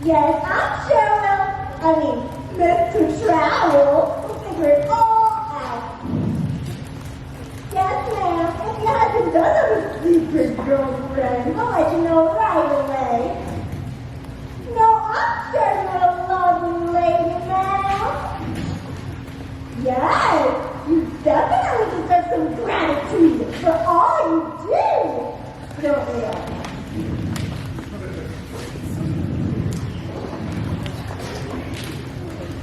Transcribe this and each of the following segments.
Yes, I'm sure will. I mean, Mr. Trowel will figure it all out. Yes, ma'am. If he hasn't done it with secret girlfriend, I'll let you know right away. No, I'm sure you're a lovely lady, ma'am. Yes, you definitely deserve some gratitude for all you do, don't you?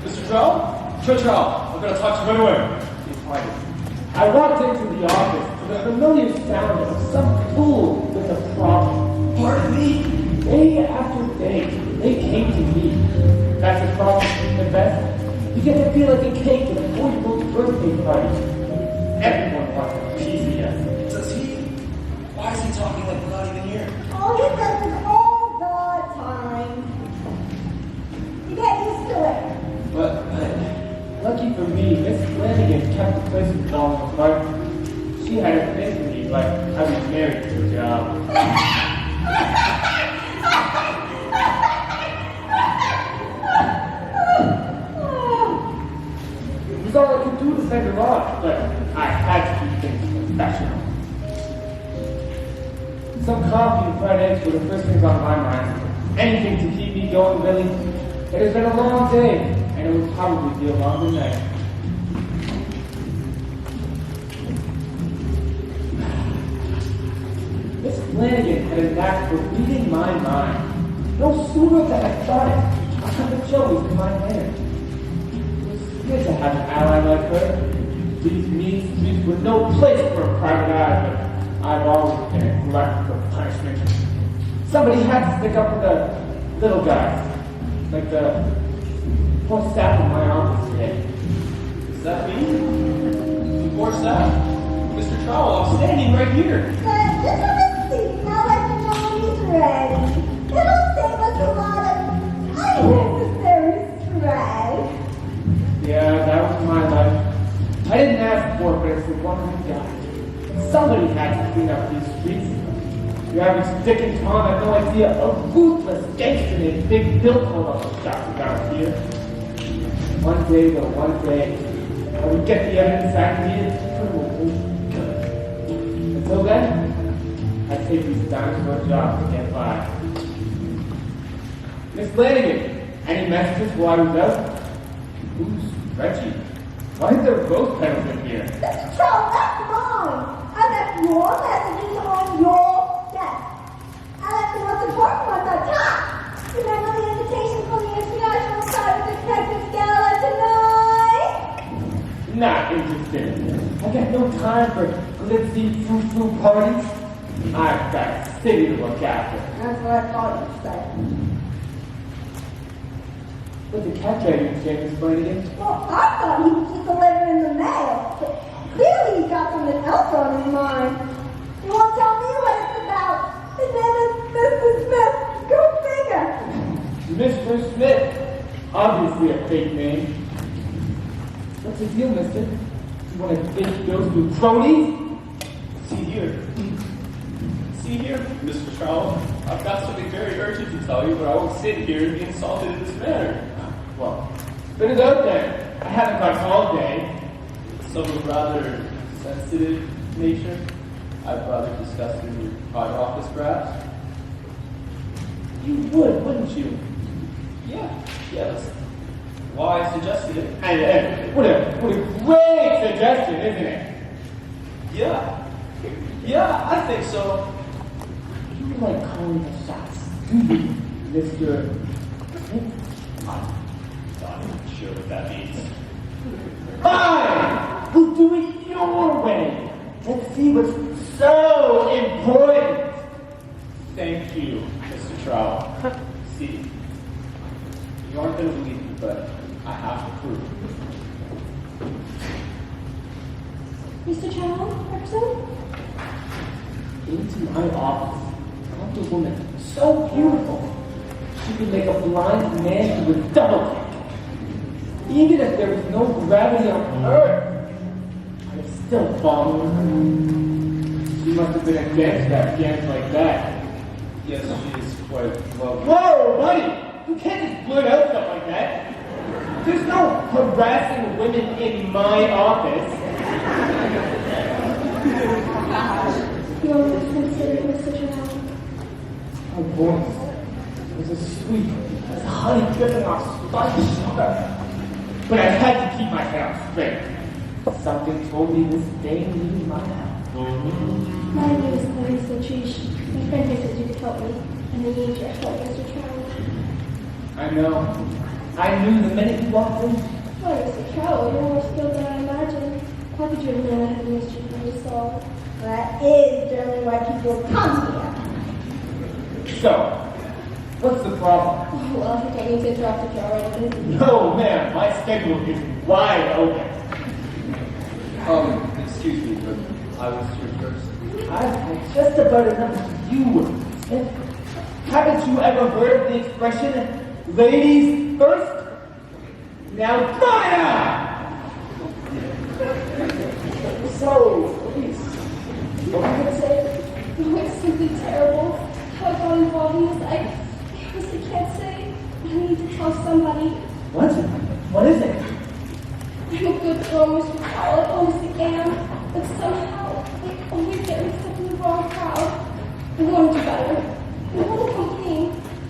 Mr. Troll? Troll, I'm going to talk to you right away. I walked into the office to the familiar sound of some fool with a problem. Pardon me? Day after day, they came to me. That's a problem at best. You get to feel like a cake at a 40-year-old's birthday party. Everyone wants a piece of you. Does he? Why is he talking like we're not even here? Oh, he does this all the time. You get used to it. But lucky for me, Miss Flanagan kept the place from falling apart. She had a thing for me, like I was married to a job. It was all I could do to send her off, but I had to keep things professional. Some coffee and fried eggs were the first things on my mind. Anything to keep me going, really. It has been a long day, and it would probably be a longer night. Miss Flanagan had a knack for reading my mind. No sooner than I thought it, I had the Joey's in my hand. It was good to have an ally like her. These mean streets were no place for a private eye, but I've always been a glutton for punishment. Somebody had to stick up for the little guys, like the poor staff in my office today. Does that mean? Poor staff? Mr. Trowell, I'm standing right here. But just have a seat. Now let me know when he's ready. It'll save us a lot of unnecessary stress. Yeah, that was my life. I didn't ask for it, but it's the one I got. Somebody had to clean up these streets. The average Dick and Tom had no idea a ruthless gangster named Big Bill called up the shots around here. One day, though, one day, I would get the evidence I needed to prove it was good. Until then, I'd take these dinosaur jobs to get by. Miss Flanagan, any messages while I was out? Who's Reggie? Why is there rose petals in here? Mr. Troll, that's mine. I left your messages on your desk. I left the most important ones on top. Remember the invitation for the International Private Detective Gala tonight? Not interested. I got no time for glitzy frou-frou parties. I've got a city to look after. That's what I thought you'd say. But the cat dragon came this Flanagan. Well, I thought he was just delivering the mail, but clearly he's got something else on his mind. He won't tell me what it's about. His name is Mr. Smith. Go figure. Mr. Smith. Obviously a fake name. What's the deal, mister? You want to fake those new cronies? See here. See here, Mr. Trowell. I've got something very urgent to tell you, but I won't sit here and be insulted in this manner. Well, spit it out then. I haven't got all day. Some of rather sensitive nature. I'd rather discuss in your private office, perhaps. You would, wouldn't you? Yeah, that's why I suggested it. And what a great suggestion, isn't it? Yeah, I think so. You like calling the shots, do you, Mr. Smith? I'm not even sure what that means. Fine! We'll do it your way. Let's see what's so important. Thank you, Mr. Trowell. See, you aren't going to believe me, but I have to prove it. Mr. Trowell, Representative? Into my office comes a woman so beautiful, she could make a blind man do a double kick. Even if there was no gravity on Earth, I'd still fall in her. She must have been against that dance like that. Yes, she is quite lovely. Whoa, buddy! You can't just blurt out stuff like that. There's no harassing women in my office. You're always considered Mr. Drown. Her voice was as sweet as honey dripping off spiked sugar. But I had to keep my head on straight. Something told me this day needed my help. My name is Clarice Latrice. My friend here says you could help me, and I need your help, Mr. Trout. I know. I knew the minute you walked in. Oh, Mr. Trout, you're more skilled than I imagined. How could you have known I had a mystery for you to solve? That is generally why people come here. So, what's the problem? Oh, well, if you don't need to interrupt if you're already busy. No, ma'am. My schedule is wide open. Excuse me, but I was here first. I've had just about enough of you, Smith. Haven't you ever heard of the expression, ladies first? Now, fire! So, please, what are you going to say? No, it's simply terrible. How I got involved in this, I honestly can't say. I need to tell somebody. What? What is it? I'm a good girl, Mr. Powell. I honestly am. But somehow, I always get mixed up in the wrong crowd. I want to do better. I want to complain.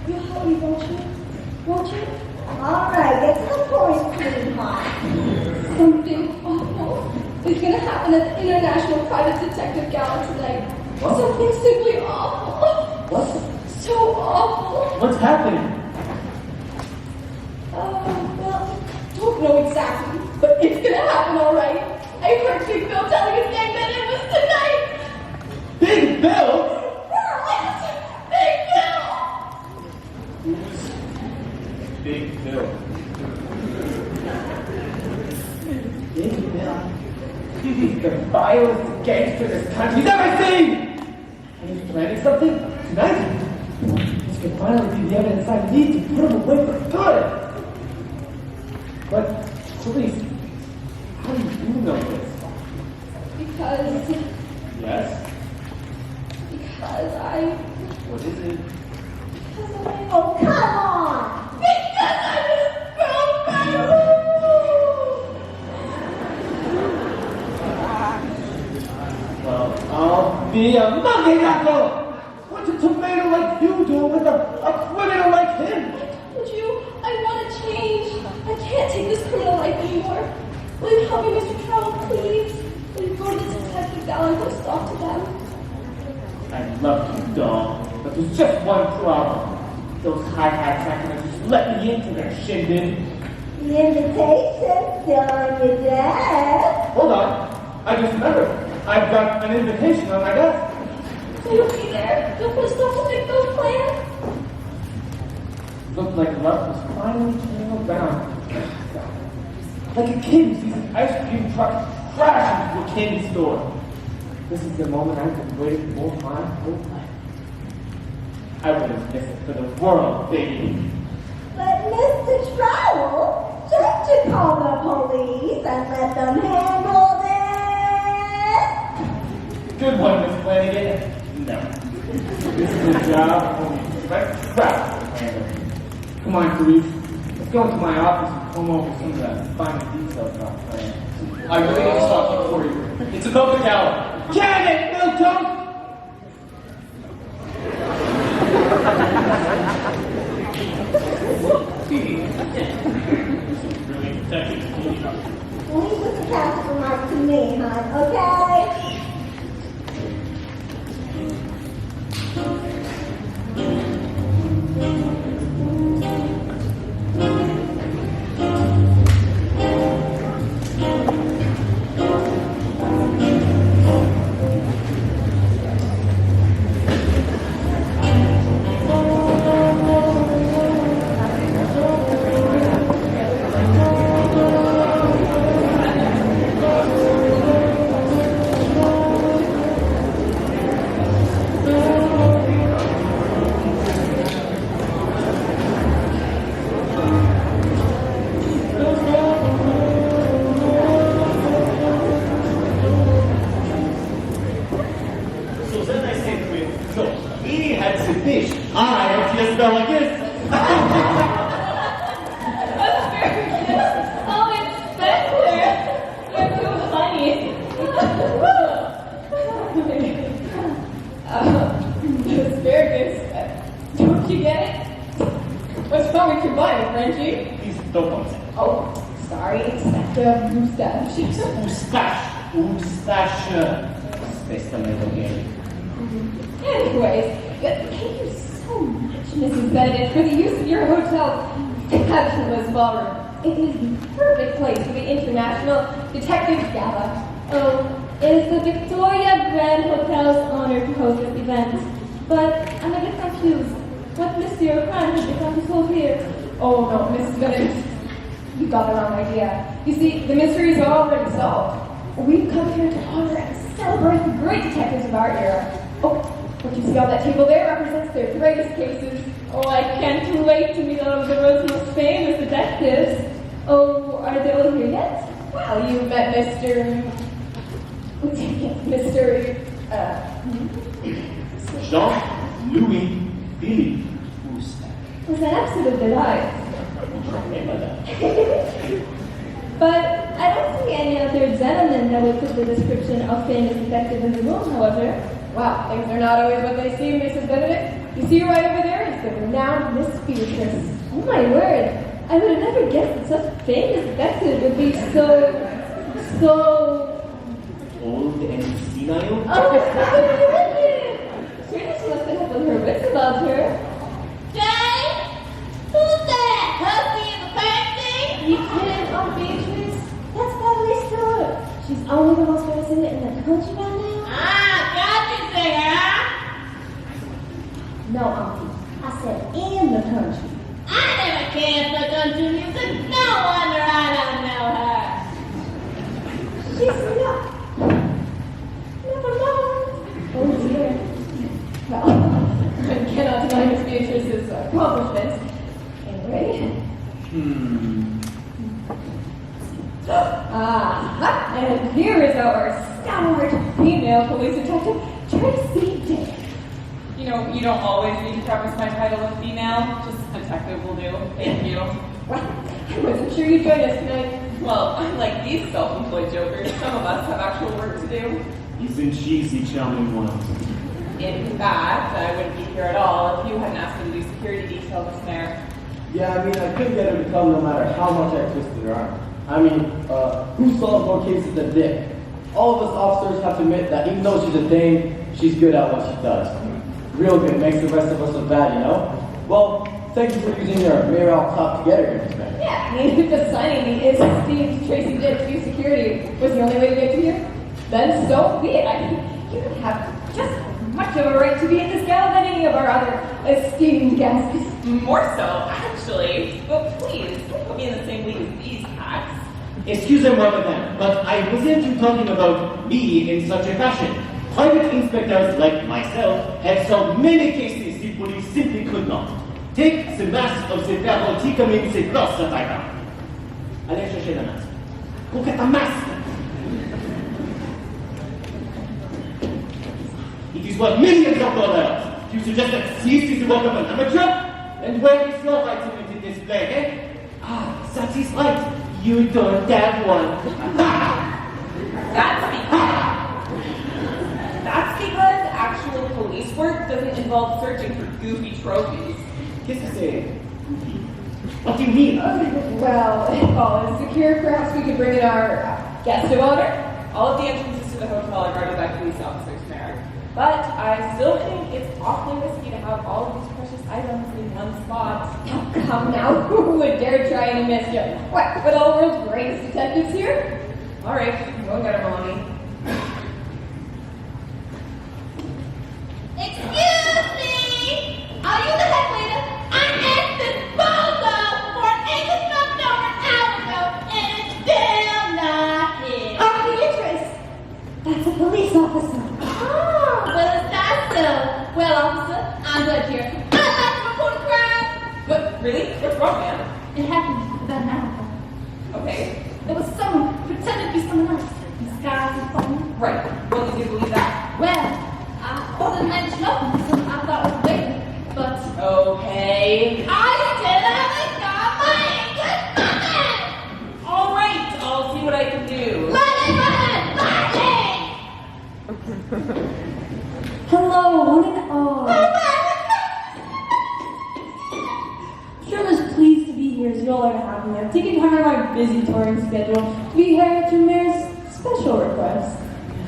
You'll help me, won't you? Won't you? All right, get to the point, sweetheart. Something awful is going to happen at the International Private Detective Gala tonight. What? Something simply awful. What? So awful. What's happening? Well, don't know exactly, but it's gonna happen all right. I heard Big Bill telling his gang that it was tonight. Big Bill? Big Bill. Big Bill. Big Bill? He's the vilest gangster this country's ever seen! And he's planning something tonight? This could finally be the evidence I need to put him away for good! But, please, how do you know this? Because Yes? I. What is it? Oh, come on! Because I'm his girlfriend! Well, I'll be a monkey knuckle! What's a tomato like you do with a criminal like him? I told you, I want to change. I can't take this criminal life anymore. Will you help me, Mr. Trout, please? Will you go to the detective gala and post off to them? I'd love to, doll, but there's just one problem. Those hi-hats aren't gonna just let me into their shindig. The invitation's still on your desk. Hold on, I just remembered. I've got an invitation on my desk. So you'll be there. You'll post off to make those plans. Looked like luck was finally turning around. Like a kid who sees an ice cream truck crash into a candy store. This is the moment I've been waiting for my whole life. I wouldn't miss it for the world, baby. But Mr. Trowell, shouldn't you call the police and let them handle this? Good one, Miss Flanagan. No. This is a job only direct crap will handle. Come on, Clarice. Let's go into my office and comb over some of the finer details of our plan. I really have to stop you for you. It's above the gala. Get it, Milton! Really protecting me. Leave the past remark to me, hon, okay? Frenchie? Please don't want to. Oh, sorry, Inspector Moustache. Moustache. Questa me lo viene. Anyways, thank you so much, Mrs. Benedict, for the use of your hotel's fabulous ballroom. It is the perfect place for the International Detective Gala. Oh, it is the Victoria Grand Hotel's honor to host this event. But I'm a bit confused. What mystery or crime has become to solve here? Oh no, Mrs. Benedict, you got the wrong idea. You see, the mysteries are already solved. We've come here to honor and celebrate the great detectives of our era. Oh, what you see on that table there represents their greatest cases. Oh, I can't wait to meet all of the world's most famous detectives. Oh, are they all here yet? Well, you met Mr. Jean-Louis Philippe Moustache. It was an absolute delight. Madame. But I don't see any other gentlemen that would fit the description of famous detective in the room, however. Wow, things are not always what they seem, Mrs. Benedict. You see right over there is the renowned Miss Beatrice. Oh my word! I would have never guessed that such a famous detective would be so... Old and senile. Oh, really? Surely she must have had her wits about her. Jane? Who's that? Husky in the painting? You kidding, Aunt Beatrice? That's Beverly Stewart. She's only the most famous singer in the country right now. Ah, country singer, huh? No, Auntie. I said in the country. I never cared for country music. No wonder I don't know her. She's not. Never mind. Oh dear. Well, I cannot deny Miss Beatrice's accomplishments. Anyway. And here is our stalwart female police detective, Tracy Dick. You know, you don't always need to preface my title with female. Just detective will do. Thank you. Well, I wasn't sure you'd join us tonight. Well, unlike these self-employed jokers, some of us have actual work to do. Isn't she the charming one? In fact, I wouldn't be here at all if you hadn't asked me to do security detail, Miss Mayor. Yeah, I mean, I couldn't get her to come no matter how much I twisted her arm. I mean, who solves more cases than Dick? All of us officers have to admit that even though she's a dame, she's good at what she does. Real good, makes the rest of us look bad, you know? Well, thank you for using your mayoral top to get her here, Miss Mayor. Yeah, I mean, if assigning the esteemed Tracy Dick to security was the only way to get you here, then so be it. I mean, you have just as much of a right to be at this gala than any of our other esteemed guests. More so, actually. But please, don't put me in the same league as these hacks. Excuse me, madam, but I wasn't talking about me in such a fashion. Private inspectors like myself have solved many cases the police simply could not. Take the mask of the devil coming the cross that I found. Allez chercher la masque. Look at the mask! It is worth millions of dollars. You suggest that this is the work of an amateur? And where is your right to it in display, eh? Ah, that is right. You don't have one. That's because actual police work doesn't involve searching for goofy trophies. Qu'est-ce que c'est? What do you mean? Well, if all is secure, perhaps we could bring in our guest of honor. All of the entrances to the hotel are guarded by police officers, Mayor. But I still think it's awfully risky to have all of these precious items in one spot. Now, come now, who would dare try any mischief? What, with all the world's greatest detectives here? All right, go get her, Melanie. Excuse me! Are you the head waiter? I asked this bozo for an egg and smoked over an hour ago, and it's still not here. Oh, Beatrice! That's a police officer. Oh, well, is that so? Well, officer, I'm glad you're here. I'd like to report a crime. What? Really? What's wrong, man? It happened about an hour ago. Okay. There was someone pretending to be someone else. Disguised as someone. Right. Well, did you believe that? Well, I wasn't mentioned nothing, so I thought it was big. But Okay. I still haven't got my English nothing. All right. I'll see what I can do. hello, one and all. Sure was pleased to be here, busy touring schedule to be here to Mayor's special request.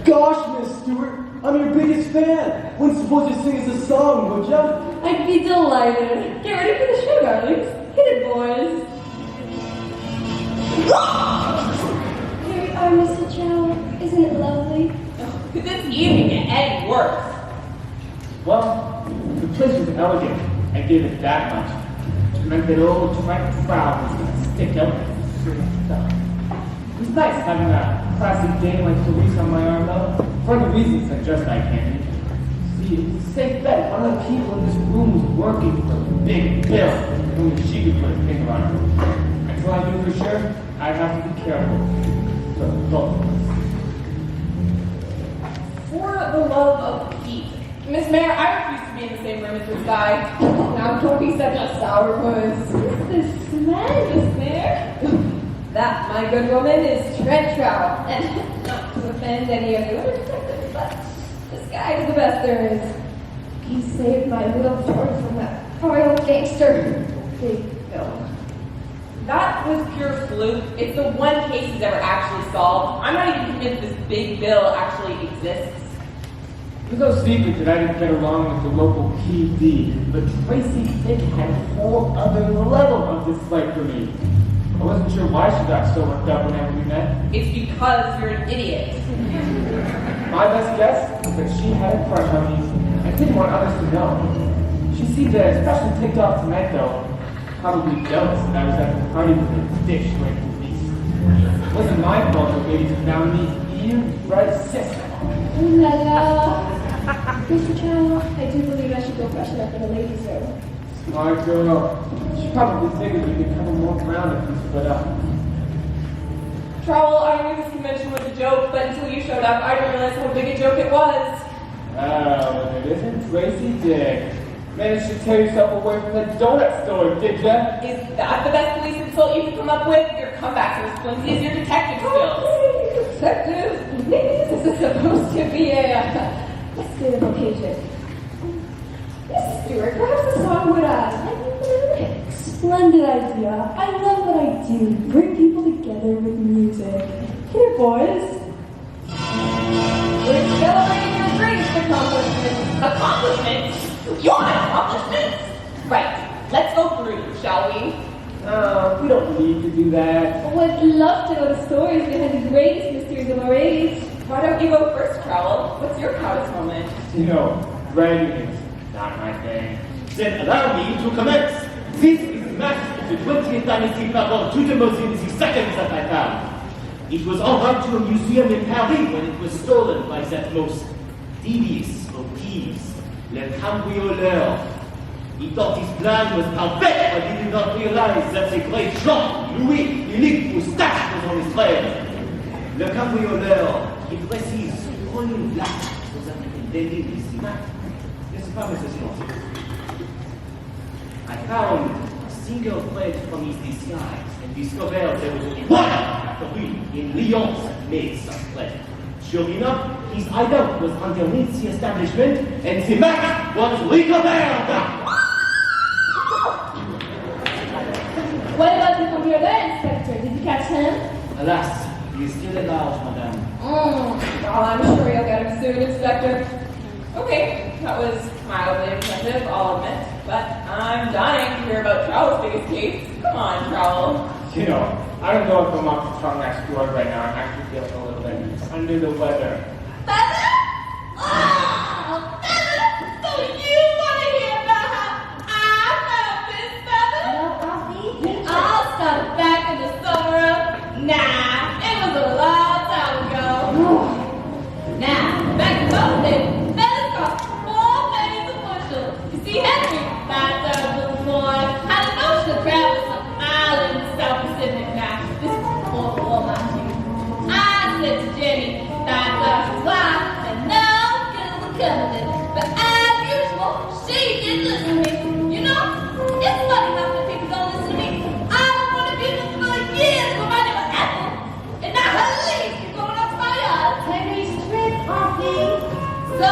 Gosh, Miss Stewart, I'm your biggest fan. Wouldn't suppose you sing us a song, would ya? I'd be delighted. Get ready for the show, darlings. Hit it, boys. Here we are, Mr. Chow. Isn't it lovely? Could this evening get any worse? Well, the place was elegant. I gave it that much. It meant that old Frank crowd was going to stick out and straight up. It was nice having a classic dame like Teresa on my arm, though, for other reasons than just I can't. See, it was a safe bet. One of the people in this room was working for a big bill. Only she could put a finger on it. Until I knew for sure, I'd have to be careful. So, both of us. For the love of Pete. Miss Mayor, I refuse to be in the same room as this guy. Now don't be such a sourpuss. What's the smell, Miss Mayor? That, my good woman, is Trent Trout. And not to offend any of the other detectives, but this guy is the best there is. He saved my little daughter from that royal gangster. Big Bill. That was pure fluke. It's the one case he's ever actually solved. I'm not even convinced this big bill actually exists. It was no secret that I didn't get along with the local PD, but Tracy Fick had a whole other level of dislike for me. I wasn't sure why she got so worked up whenever we met. It's because you're an idiot. My best guess was that she had a crush on me and didn't want others to know. She seemed especially ticked off tonight, though. Probably jealous that I was at the party with a dish like the beast. It wasn't my fault that ladies found me, you right, sister. Ooh la la. Mr. Chow, I do believe I should go freshen up in the ladies' room. Smart girl. She probably figured we could cover more ground if we split up. Trowell, I knew this convention was a joke, but until you showed up, I didn't realize how big a joke it was. Oh, it isn't Tracy Dick. Managed to tear yourself away from the donut store, did ya? Is that the best police insult you can come up with? Your comebacks are as flimsy as your detective skills. Detective, this is supposed to be a festive occasion. Miss Stewart, perhaps a song would Splendid idea. I love what I do. Bring people together with music. Here, boys. We're celebrating your greatest accomplishments. Accomplishments? Your accomplishments? Right. Let's go through, shall we? We don't need to do that. Would love to know the stories behind the greatest mysteries of our age. Why don't you go first, Trowell? What's your proudest moment? You know, bragging is not my thing. Then allow me to commence. This is the map of the 20th dynasty Pavon to the museum the seconds that I found. It was en route to a museum in Paris when it was stolen by that most devious of thieves, le cambrioleur. He thought his plan was perfect, but he did not realize that the great Jean Louis Philippe Moustache was on his trail. Le cambrioleur, he dresses all in black so that he can blend in with the map. This is pas I found a single thread from his disguise and discovered there was only one factory in Lyon that made such thread. Sure enough, his hideout was underneath the establishment and the map was recovered! What about the computer inspector? Did you catch him? Alas, he is still at large, madame. Well, I'm sure you'll get him soon, Inspector. Okay, that was mildly impressive, I'll admit. But I'm dying to hear about Trowell's biggest case. Come on, Trowell. You know, I don't know if I'm off the tongue next door right now. I'm actually feeling a little bit under the weather. Feather? Oh, Feather! So you want to hear about how I found this feather? No, Alfie. I'll start back in the summer of... Nah, it was a long time ago. Now, back in those days, feathers cost 4 pennies a bushel. You see, Henry, that little boy, had a notion to travel some island in the South Pacific. Now, this is before the war, mind you. I said to Jenny, that was why, and now get the come of it. But as usual, she didn't listen to me. You know, it's funny how many people don't listen to me. I was one of people for years when my name was Apple, and now her leaves keep going up to my yard. Henry's trip, Alfie. So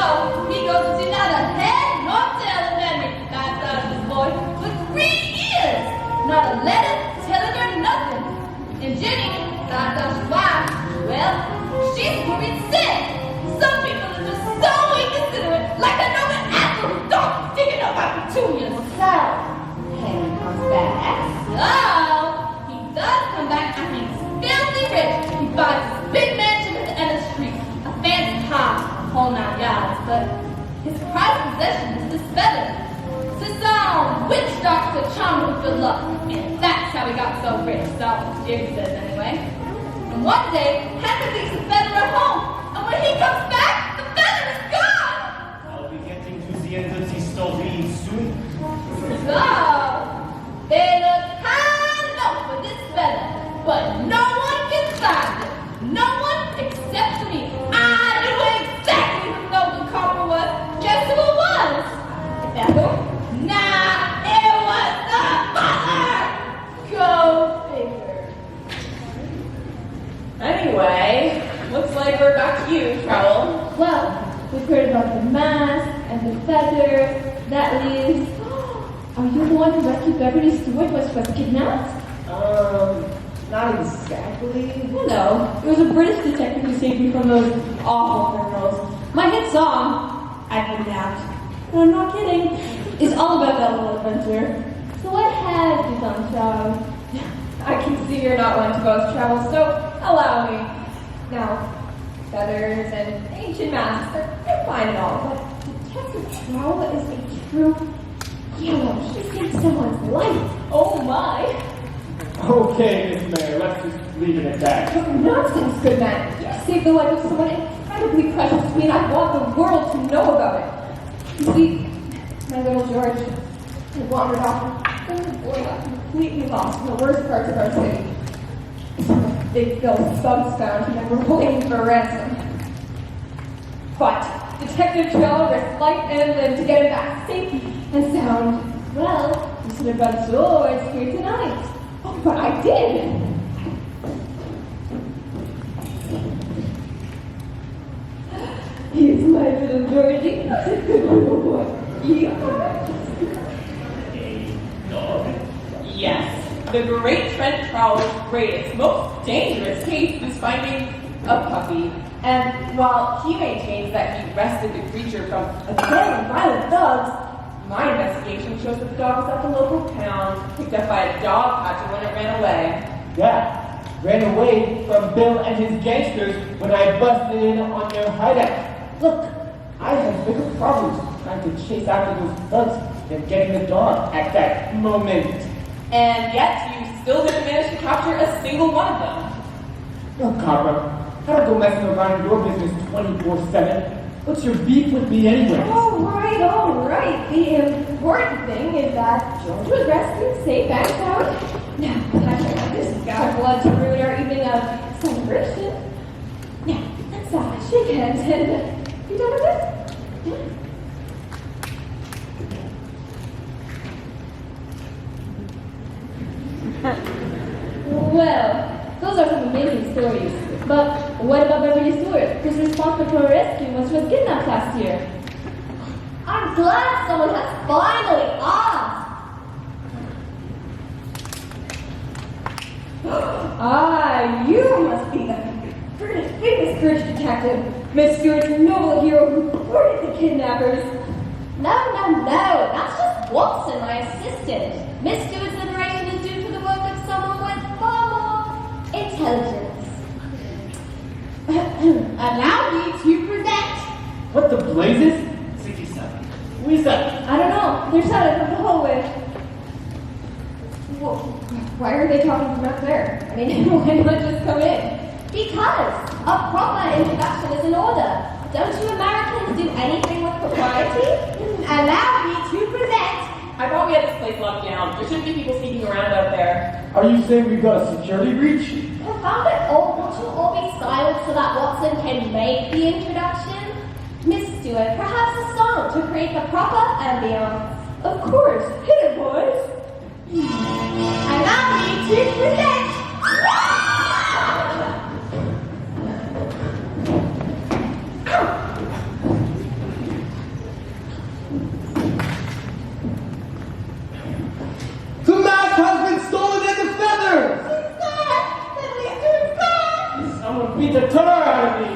he goes to see neither head nor tail of Henry. That's this boy for 3 years. Not a letter telling her nothing. And Jenny commit sin. Some people are just so inconsiderate, like I know an apple with dogs sticking up my petunias. So, Henry comes back. So, he does come back and he's filthy rich. He buys this big mansion at the end of the street, a fancy house, a whole 9 yards, but his prized possession is this feather. Some witch doctor charmed with good luck, and that's how he got so rich, so Jerry says anyway. And one day, Henry leaves the feather at home, and when he comes back, the feather is gone! I'll be getting to the end of this story soon. So, they look high and low for this feather, but no one can find it. No one except me. I knew exactly who Golden Copper was. Guess who it was? The feather? Nah, it was the butler! Go figure. Anyway, looks like we're back to you, Trowel. Well, we've heard about the mask and the feather. That leaves... Are you the one who rescued Beverly Stewart when she was kidnapped? Not exactly. Hello. It was a British detective who saved me from those awful criminals. My hit song, I've been nabbed. No, I'm not kidding. It's all about that little adventure. So what have you done, Charles? I can see you're not one to both travel, so allow me. Now, feathers and ancient masks, they're fine and all, but Detective Trowell is a true hero. He saved someone's life. Oh my! Okay, Miss Mayor, let's just leave it at that. Nonsense, good man. You saved the life of someone incredibly precious to me, and I want the world to know about it. You see, my little George had wandered off and the boy got completely lost in the worst parts of our city. Big Bill thugs found him and were holding him for ransom. But Detective Trell risked life and limb to get him back safe and sound. Well, you should have run George here tonight. Oh, but I did. Here's my little Georgie. Good little boy. Yeah. Yes, the great Trent Trowell's greatest, most dangerous case is finding a puppy. And while he maintains that he rescued the creature from a gang of violent thugs, my investigation shows that the dog was at the local pound, picked up by a dog catcher when it ran away. Yeah, ran away from Bill and his gangsters when I busted in on their hideout. Look, I had bigger problems trying to chase after those thugs than getting the dog at that moment. And yet, you still didn't manage to capture a single one of them. Look, Copper, I don't go messing around your business 24/7. What's your beef with me anyway? All right. The important thing is that George was rescued, safe and sound. Now, I don't want this guy blood to ruin our evening of celebration. Now, let's shake hands and you done with it? Yeah. Well, those are some amazing stories. But what about Beverly Stewart, who's responsible for her rescue when she was kidnapped last year? I'm glad someone has finally asked. You must be the famous British detective, Miss Stewart's noble hero who thwarted the kidnappers. No, that's just Watson, my assistant. Miss Stewart's liberation is due to the work of someone with far more intelligence. Allow me to present. What the blazes? 67. Who is that? I don't know. They're shouting from the hallway. Well, why are they talking from up there? I mean, why not just come in? Because a proper introduction is in order. Don't you Americans do anything with propriety? Allow me to present. I thought we had this place locked down. There shouldn't be people sneaking around out there. Are you saying we've got a security breach? Found it all. Won't you all be silent so that Watson can make the introduction? Miss Stewart, perhaps a song to create the proper ambience. Of course. Hit it, boys. Allow me to present. The mask has been stolen and the feathers! She's dead. Beverly Stewart's dead. Someone beat the tar out of me.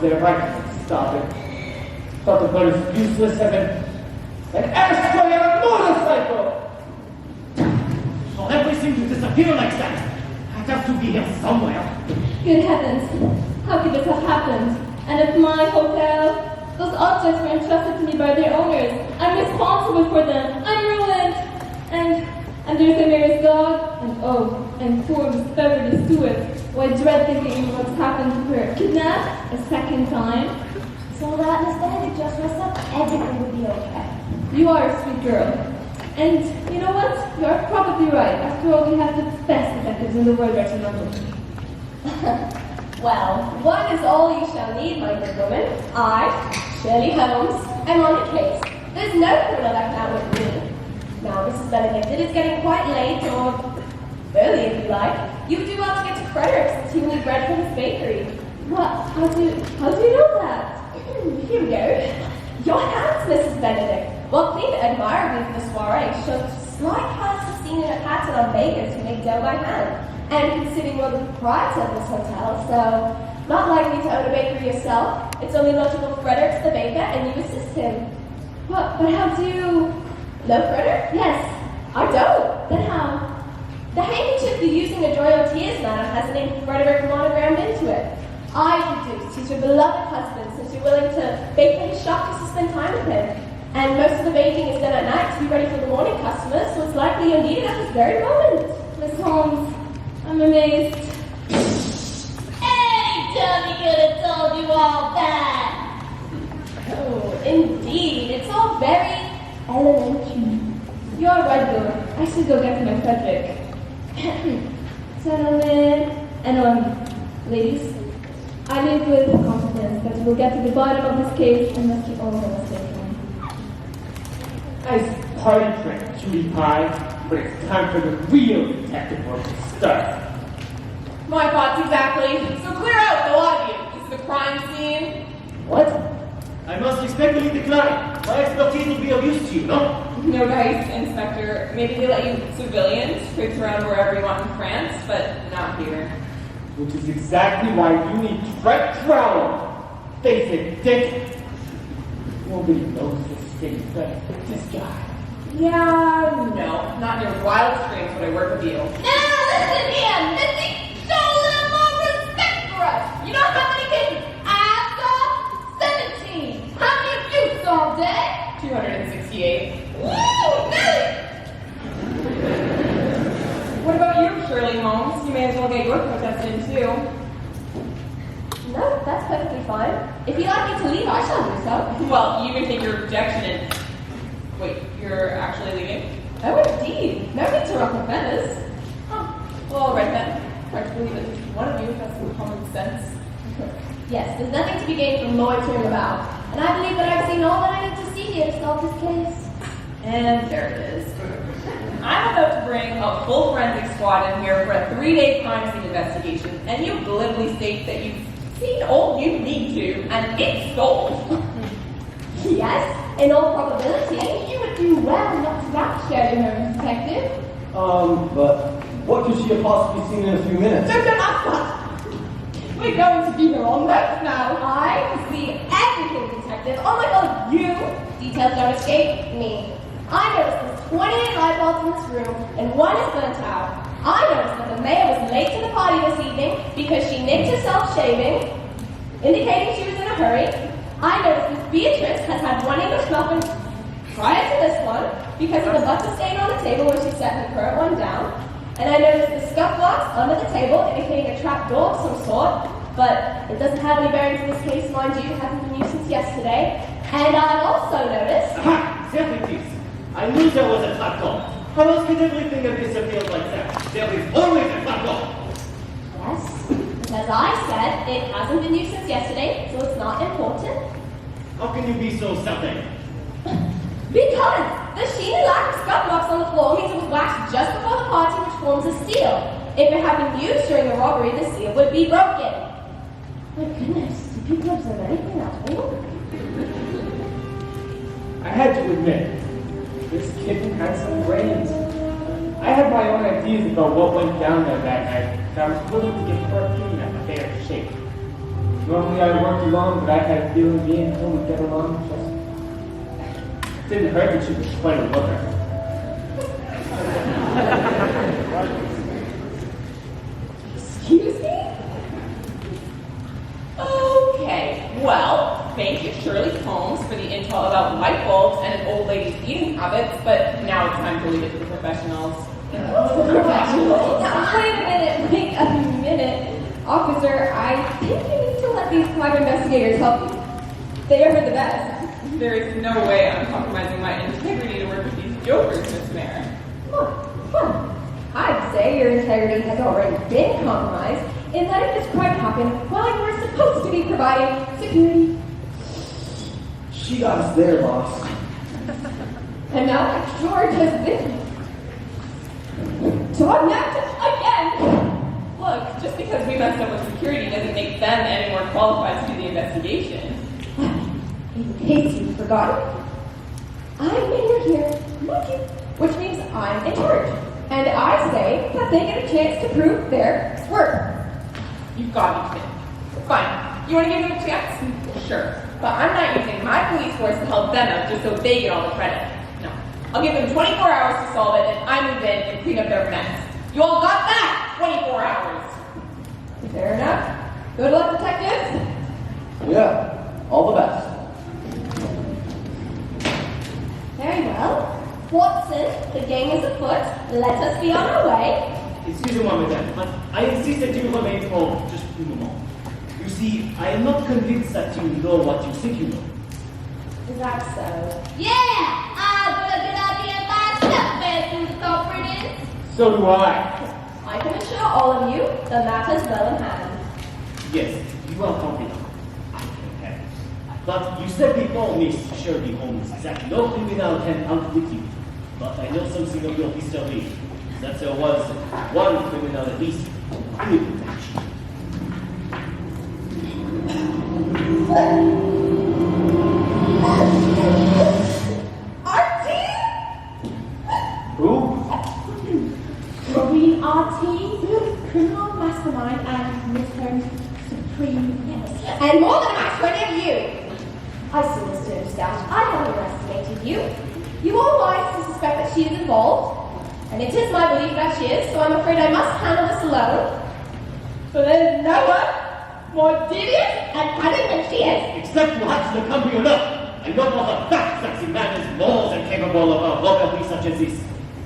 there if I could stop it. Thought the bird is useless as an ashtray on a motorcycle! For everything to disappear like that, I'd have to be here somewhere. Good heavens, how could this have happened? And if my hotel, those objects were entrusted to me by their owners. I'm responsible for them. I'm ruined. And there's the mayor's dog, and poor Miss Beverly Stewart, who I dread thinking what's happened to her. Kidnapped a second time. So that Miss Benedict just rest up, everything will be okay. You are a sweet girl. And you know what? You are probably right. After all, we have the best detectives in the world right in London. Well, one is all you shall need, my good woman. I, Shirley Holmes, am on the case. There's no criminal that can outwit me. Now, Mrs. Benedict, it is getting quite late, or early if you like. You would do well to get to Frederick's and see me bread from his bakery. What? How do you know that? Here we go. Your hands, Mrs. Benedict. Well, Queen admired me for the soiree, showed slight hints of seen in a pattern on bakers who make dough by hand. And considering you're the proprietor of this hotel, so not likely to own a bakery yourself, it's only logical Frederick's the baker and you assist him. But how do you... No, Frederick? Yes. I don't. Then how? The handkerchief you use in the Joy of Tears, madam, has the name Frederick monogrammed into it. I deduced he's your beloved husband since you're willing to bake for his shop just to spend time with him. And most of the baking is done at night to be ready for the morning customers, so it's likely you're needed at this very moment. Miss Holmes, I'm amazed. Hey, Johnny could have told you all that. Oh, indeed. It's all very elementary. You're right, though. I should go get my Frederick. Gentlemen and ladies, I live with confidence that we'll get to the bottom of this case and rescue all of us safe. Nice party trick, cutie pie, but it's time for the real detective work to start. My thoughts exactly. So clear out, the lot of you. This is a crime scene. What? I must respectfully decline. My expertise will be of use to you, no? No dice, Inspector. Maybe they let you civilians traipse around wherever you want in France, but not here. Which is exactly why you need Trent Trowell. Face it, Dick. Nobody knows this thing better than this guy. Yeah, no. Not in your wildest dreams would I work with you. Now listen here, Missy. Show a little more respect for us. You know how many kids I saw? 17. How many of you saw, Dad? 268. Woo, Millie! What about you, Shirley Holmes? You may as well get your protest in, too. No, that's perfectly fine. If you'd like me to leave, I shall do so. Well, you can take your objection and... Wait, you're actually leaving? Oh, indeed. No need to ruffle feathers. Oh, well, all right then. Hard to believe that just one of you has some common sense. Yes, there's nothing to be gained from loitering about. And I believe that I've seen all that I need to see here to solve this case. And there it is. I'm about to bring a full forensic squad in here for a 3-day crime scene investigation, and you glibly state that you've seen all you need to, and it's gold. Yes, in all probability, you would do well not to rapture her, detective. But what could she have possibly seen in a few minutes? Don't ask that. We're going to be here all night now. I can see everything, detective. Oh my god, you! Details don't escape me. I noticed there's 28 light bulbs in this room, and one is burnt out. I noticed that the mayor was late to the party this evening because she nicked herself shaving, indicating she was in a hurry. I noticed Miss Beatrice has had one English muffin prior to this one because of the butter stain on the table where she set her current one down. And I noticed the scuff marks under the table indicating a trap door of some sort, but it doesn't have any bearing to this case, mind you. It hasn't been used since yesterday. And I also noticed... Aha! There it is. I knew there was a trapdoor. How else could everything have disappeared like that? There is always a trapdoor. Yes, but as I said, it hasn't been used since yesterday, so it's not important. How can you be so certain? Because the sheeny lack of scuff marks on the floor means it was waxed just before the party, which forms a seal. If it had been used during the robbery, the seal would be broken. My goodness, do people observe anything at all? I had to admit, this kitten had some brains. I had my own ideas about what went down there that night, and I was willing to give her opinion a fair shake. Normally I worked alone, but I had a feeling being home would get along just didn't hurt that she was quite a looker. Excuse me? Okay, well, thank you, Shirley Holmes, for the intel about light bulbs and an old lady's eating habits, but now it's time to leave it to the professionals. Now, wait a minute. Officer, I think you need to let these private investigators help you. They are the best. There is no way I'm compromising my integrity to work with these jokers, Miss Mayor. Come on. I'd say your integrity has already been compromised in letting this crime happen while you were supposed to be providing security. She got us there, boss. And now that George has been tormented again. Look, just because we messed up with security doesn't make them any more qualified to do the investigation. In case you've forgotten, I'm mayor here, not you, which means I'm in charge. And I say that they get a chance to prove their worth. You've got me kidding. Fine. You want to give them a chance? Sure. But I'm not using my police force to help them out just so they get all the credit. No. I'll give them 24 hours to solve it, and I move in and clean up their mess. You all got that? 24 hours. Fair enough. Good luck, detectives. Yeah, all the best. Very well. Watson, the game is afoot. Let us be on our way. Excusez-moi, madame, but I insist that you remain for just a moment. You see, I am not convinced that you know what you think you know. Is that so? Yeah! I'm gonna get out here myself and who the culprit is. So do I. I can assure all of you the matter's well in hand. Yes, you are confident. I can help. But you said before, Miss Shirley Holmes, that no criminal can outwit you. But I know something of your history. That there was one criminal at least who would catch you. Who? Maureen R.T., criminal mastermind and Miss Holmes' supreme yes. And more than a mastermind of you. I see, Mr. Stout. I have underestimated you. You are wise to suspect that she is involved. And it is my belief that she is, so I'm afraid I must handle this alone. So there's no one more devious and cunning than she is. Except perhaps the cambrioleur. I know for a fact that the man is more than capable of a robbery such as this.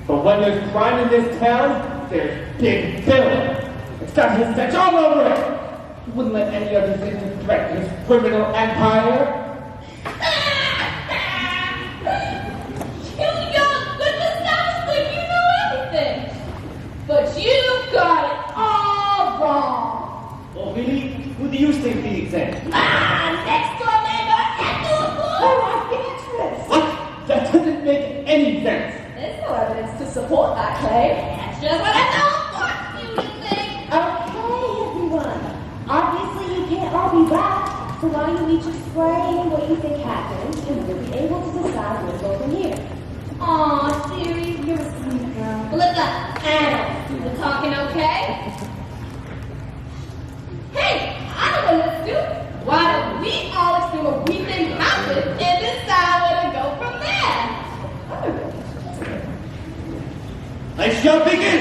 But when there's crime in this town, there's Big Bill. It's got his sketch all over it. He wouldn't let any other thing to threaten his criminal empire. You young goodness sounds like you know everything. But you got it all wrong. Oh, really? Who do you think the exam? Next door neighbor and the Oh, I've been interest. What? That doesn't make any sense. There's no evidence to support that claim. That's just what I don't want you to think. Okay, everyone. Obviously, you can't all be right. So why don't you each explain what you think happened, and we'll be able to decide where to go from here. Aw, Siri, you're a sweet girl. Well, look up. Anna, we're talking okay? Hey, I know what let's do. Why don't we all explain what we think happened and decide where to go from there? I shall begin!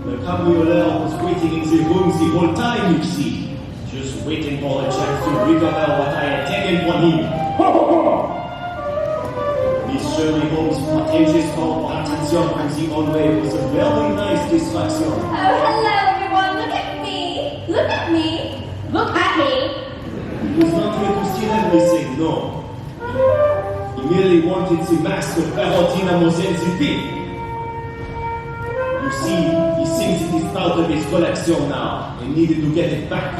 The cambrioleur was waiting in the rooms the whole time, you see. Just waiting for a chance to recover what I had taken from him. Miss Shirley Holmes' pretentious call for attention from the hallway was a very nice distraction. Oh, hello, everyone. Look at me. Look at me. Look at me. He was not here to steal everything, no. He merely wanted the mask of Valentina Mosenzipi. You see, he thinks it is part of his collection now and needed to get it back.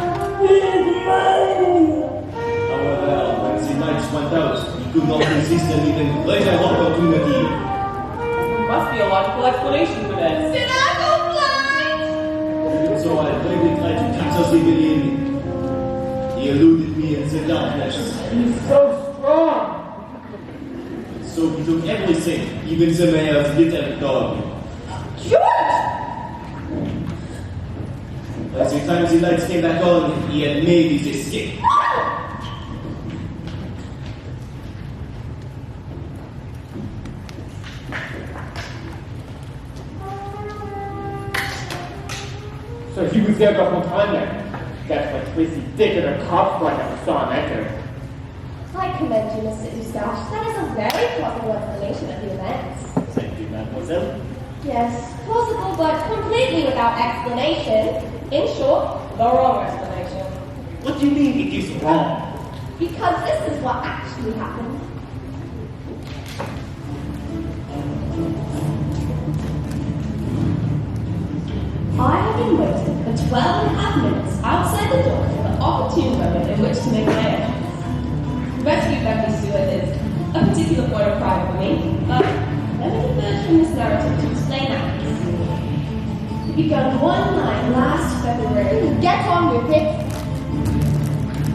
However, when the lights went out, he could not resist an even greater opportunity. There must be a logical explanation for this. Did I go blind? So I bravely tried to capture the villain. He eluded me in the darkness. He's so strong. So he took everything, even the mayor's little dog. George! By the time the lights came back on, he had made his escape. So he was there the whole time then. That's why Tracy Dick and her cops like I saw him enter. I commend you, Mr. Eustache. That is a very plausible explanation of the events. Thank you, mademoiselle. Yes, plausible but completely without explanation. In short, the wrong explanation. What do you mean it is wrong? Because this is what actually happened. I have been waiting for 12.5 minutes outside the door for the opportune moment in which to make my entrance. Rescue Beverly Stewart is a particular point of pride for me, but let me diverge from this narrative to explain that. It began one night last February. Get on with it!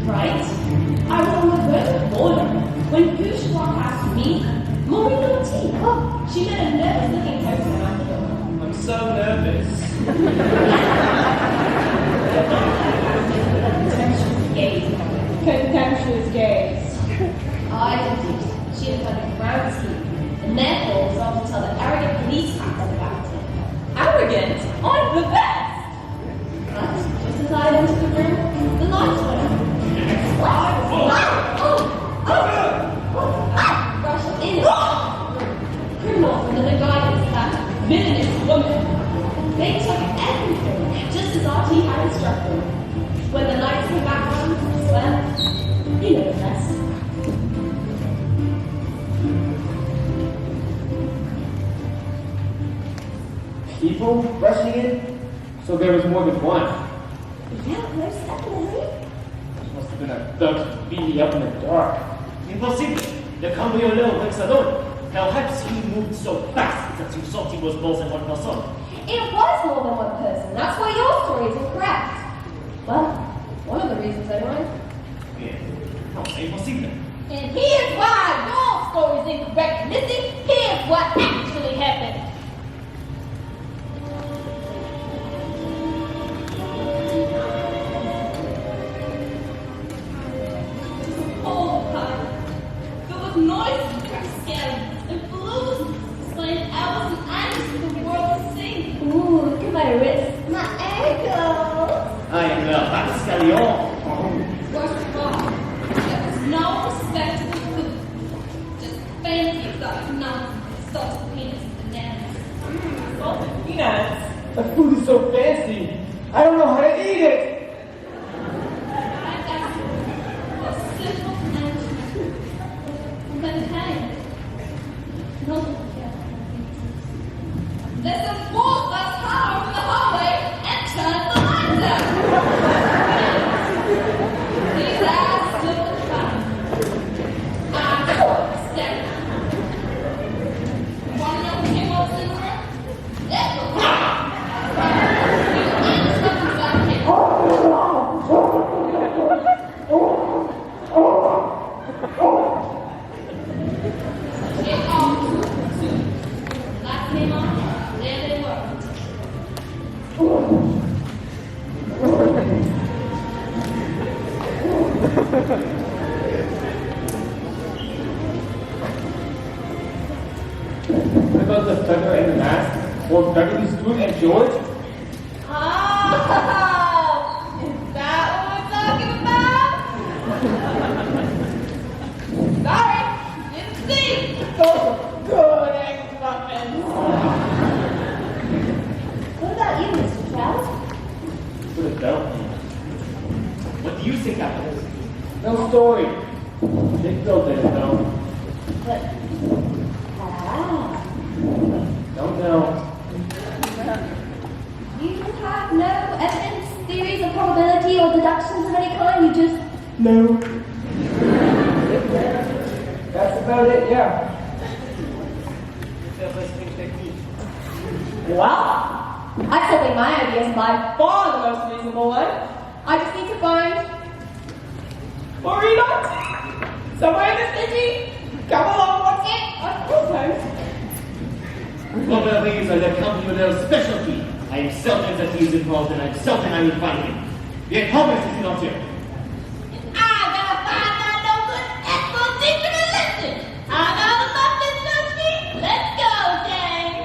Right? I was on the verge of boredom when Goosh walked past me, Maureen O'T. Oh, she met a nervous-looking person at the door. I'm so nervous. Contemptuous gaze. I indeed. She had had a ground sleep, and therefore resolved to tell the arrogant police captain about it. Arrogant? I'm the best! But just as I entered the room, the lights went out. Rushed in. Criminal from the guidance that villainous woman. They took everything, just as RT had instructed. When the lights came back on, well, you know the rest. People rushing in? So there was more than one. Yeah, most definitely. Must have been a thug beating me up in the dark. Impossible. The cambrioleur wakes alone. Perhaps he moved so fast that you thought he was more than one person. It was more than one person. That's why your story is incorrect. Well, one of the reasons anyway. Yeah. No, c'est impossible. And here's why your story's incorrect, Missy. Here's what actually happened. Oh, God. There was noise, scary, and blues, displaying hours and hours for the world to see. Ooh, look at my wrist. My ankle. I am le rapscallion. Worst of all, there was no respectable food. Just fancy stuff, nonsense, salted peanuts and bananas. Salted peanuts. The food is so fancy. I don't know how to eat it. I asked for a simple answer. But hey, no one cares. Let's enforce that car over the hallway and turn the lights out. These eyes still trying. I'm staring. Want to know who came over in the room? It was instructions out here. It all too soon. Last name on, there they were. What about the feather and the mask? Or Beverly Stewart and George? Oh, is that what we're talking about? Sorry, didn't see. Those are good egg muffins. What about you, Mr. Trout? Put it down. What do you think happened? No story. They built it, though. But, Don't know. you have no evidence, theories of probability, or deductions of any kind? You just know. That's about it, yeah. Well, I still think my idea is by far the most reasonable one. I just need to find Marino, somewhere in the city, come along, what's it? Well, these are the company with specialty. I am certain that he is involved, and I am certain I will find him. The accomplice is not here. I'm gonna find that no good exposition and listen. I know the muffins touch me. Let's go, gang.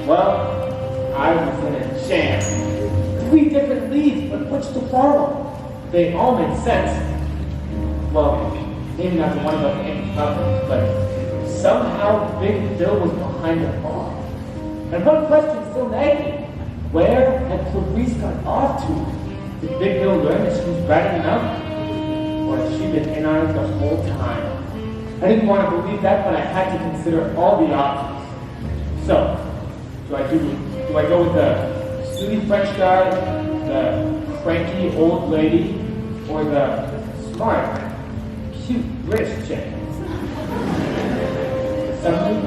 Well, I was in a jam. 3 different leads, but which to follow? They all made sense. Well, maybe not the one about the empty cup, but somehow Big Bill was behind it all. And one question still nagged me. Where had Clarice gone off to? Did Big Bill learn that she was ratting him out? Or had she been in on it the whole time? I didn't want to believe that, but I had to consider all the options. So, do I go with the snooty French guy, the cranky old lady, or the smart, cute British chick? Suddenly, it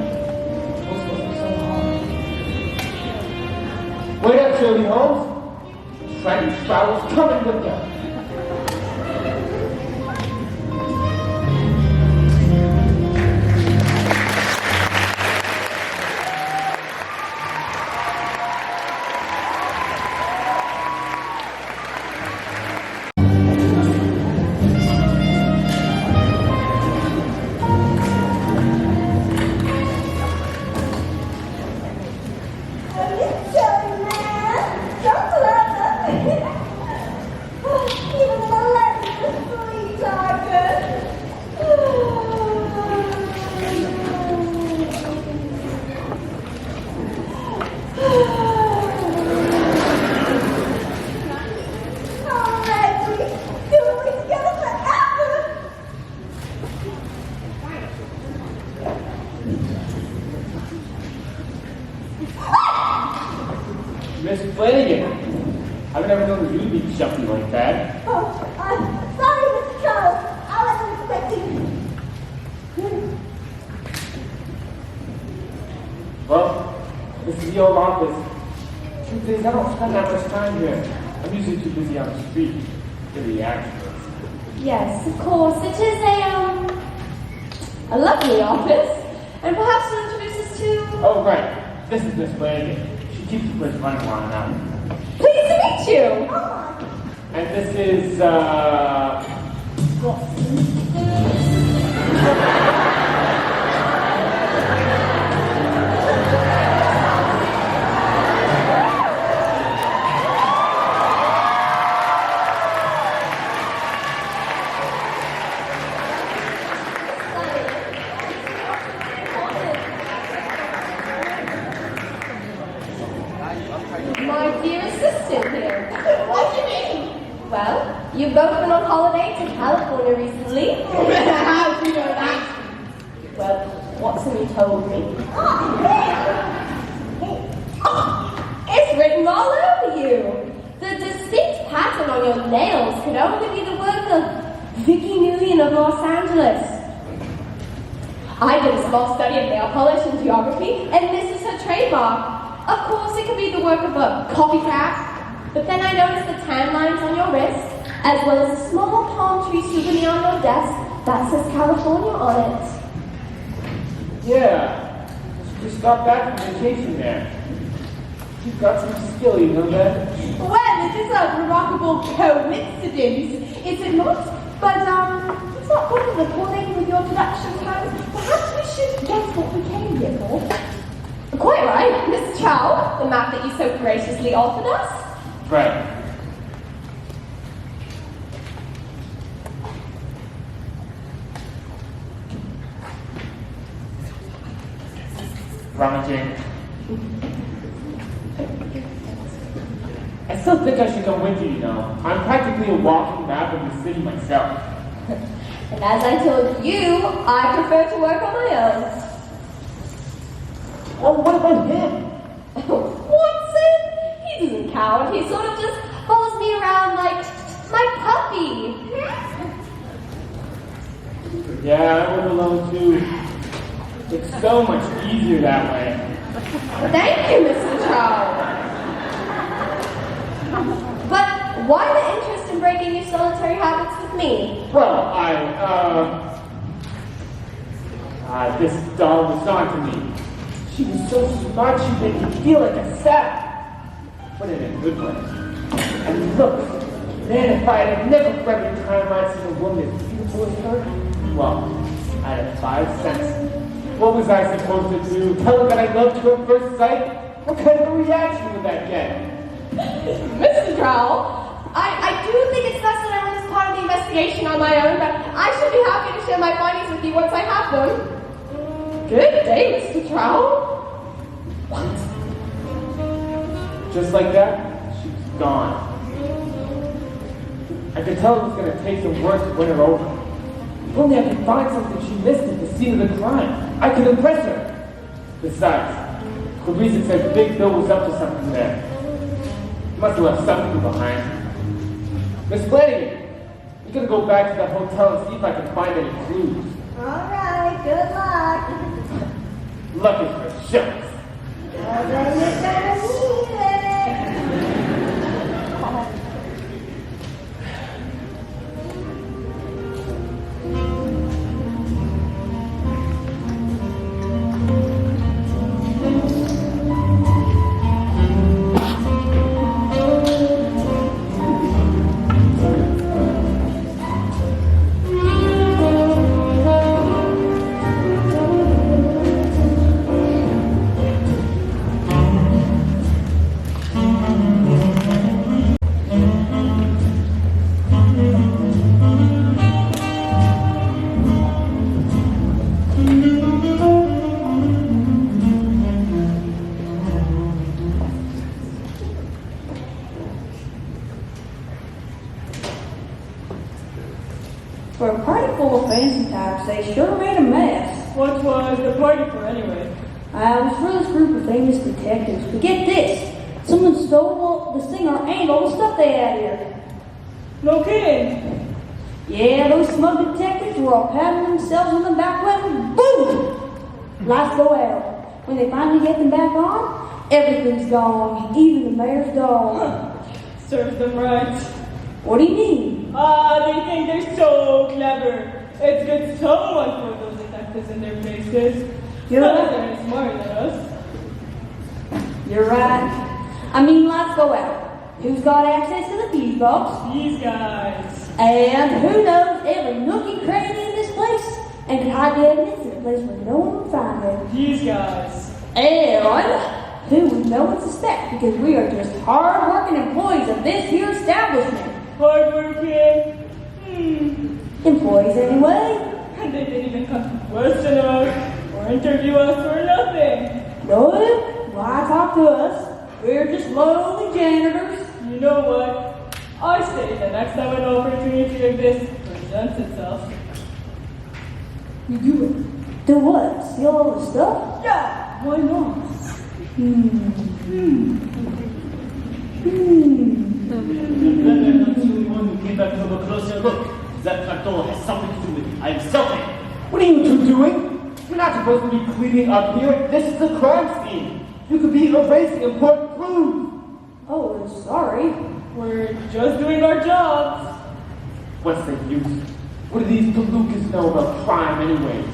was supposed to be so hard. Wait up, Shirley Holmes. Frank Trower's coming with you. Miss Flanagan, I've never known you to be jumpy like that. Oh, I'm sorry, Mr. Charles. I wasn't expecting. Well, this is the old office. Truth is, I don't spend that much time here. I'm usually too busy on the street for the actions. Yes, of course. It is a lovely office. And perhaps you'll introduce us to... Oh, right. This is Miss Flanagan. She keeps the place running on and out. Pleased to meet you. And this is, my dear assistant here. What do you mean? Well, you've both been on holiday to California recently. How do you know that? Well, Watson told me. It's written all over you. The distinct pattern on your nails could only be the work of Vicky Nguyen of Los Angeles. I did a small study of nail polish and geography, and this is her trademark. Of course, it could be the work of a copycat, but then I noticed the tan lines on your wrist, as well as a small palm tree souvenir on your desk that says California on it. yeah. She just got back from vacation there. She's got some skill, you know that? Well, it is a remarkable coincidence, is it not? But, it's not good according with your production time. Perhaps we should guess what we came here for. Quite right, Miss Chow, the map that you so graciously offered us. Right. Rummaging. I still think I should come with you, you know. I'm practically a walking map of the city myself. And as I told you, I prefer to work on my own. Oh, what about him? Watson? He doesn't count. He sort of just follows me around like my puppy. Yeah, I live alone too. It's so much easier that way. Thank you, Mr. Chow. But why the interest in in breaking your solitary habits with me? Well, this doll was on to me. She was so smart, she made me feel like a sap. But in a good way. And look, man, if I had never for every time I'd seen a woman as beautiful as her, well, I'd have 5 cents. What was I supposed to do? Tell her that I loved her at first sight? What kind of a reaction would that get? Mrs. Trowell, I do think it's best that I run this part of the investigation on my own, but I should be happy to share my findings with you once I have them. Good day, Mr. Trowell. What? Just like that, she was gone. I could tell it was going to take some work to win her over. If only I could find something she missed at the scene of the crime, I could impress her. Besides, Clarissa said Big Bill was up to something there. He must have left something behind. Miss Flanagan, we're going to go back to the hotel and see if I can find any clues. All right, good luck. Luck is for shucks. Well, then you're gonna need it. For a party full of fancy types, they sure made a mess. What was the party for anyway? It was for this group of famous detectives. But get this, someone stole the singer and all the stuff they had here. No kidding. Yeah, those smug detectives were all patting themselves on the back when boom! Lights go out. When they finally get them back on, everything's gone, even the mayor's dog. Serves them right. What do you mean? They think they're so clever. It's good someone put those detectives in their places. You're Not that right. they're any smarter than us. You're right. I mean, lights go out. Who's got access to the fuse box? These guys. And who knows every nook and cranny in this place and can hide the evidence in a place where no one will find it. These guys. And who would no one suspect because we are just hard-working employees of this here establishment. Hardworking. Employees anyway. And they didn't even come to question us or interview us or nothing. No, why talk to us? We're just lonely janitors. You know what? I say the next time an opportunity like this presents itself. You do it. Do what? Steal all the stuff? Yeah, why not? You're not the only one who came back to have a closer look. That trapdoor has something to do with it. I'm selfish. What are you two doing? You're not supposed to be cleaning up here. This is a crime scene. You could be erasing important clues. Oh, we're sorry. We're just doing our jobs. What's the use? What do these palookas know about crime anyways?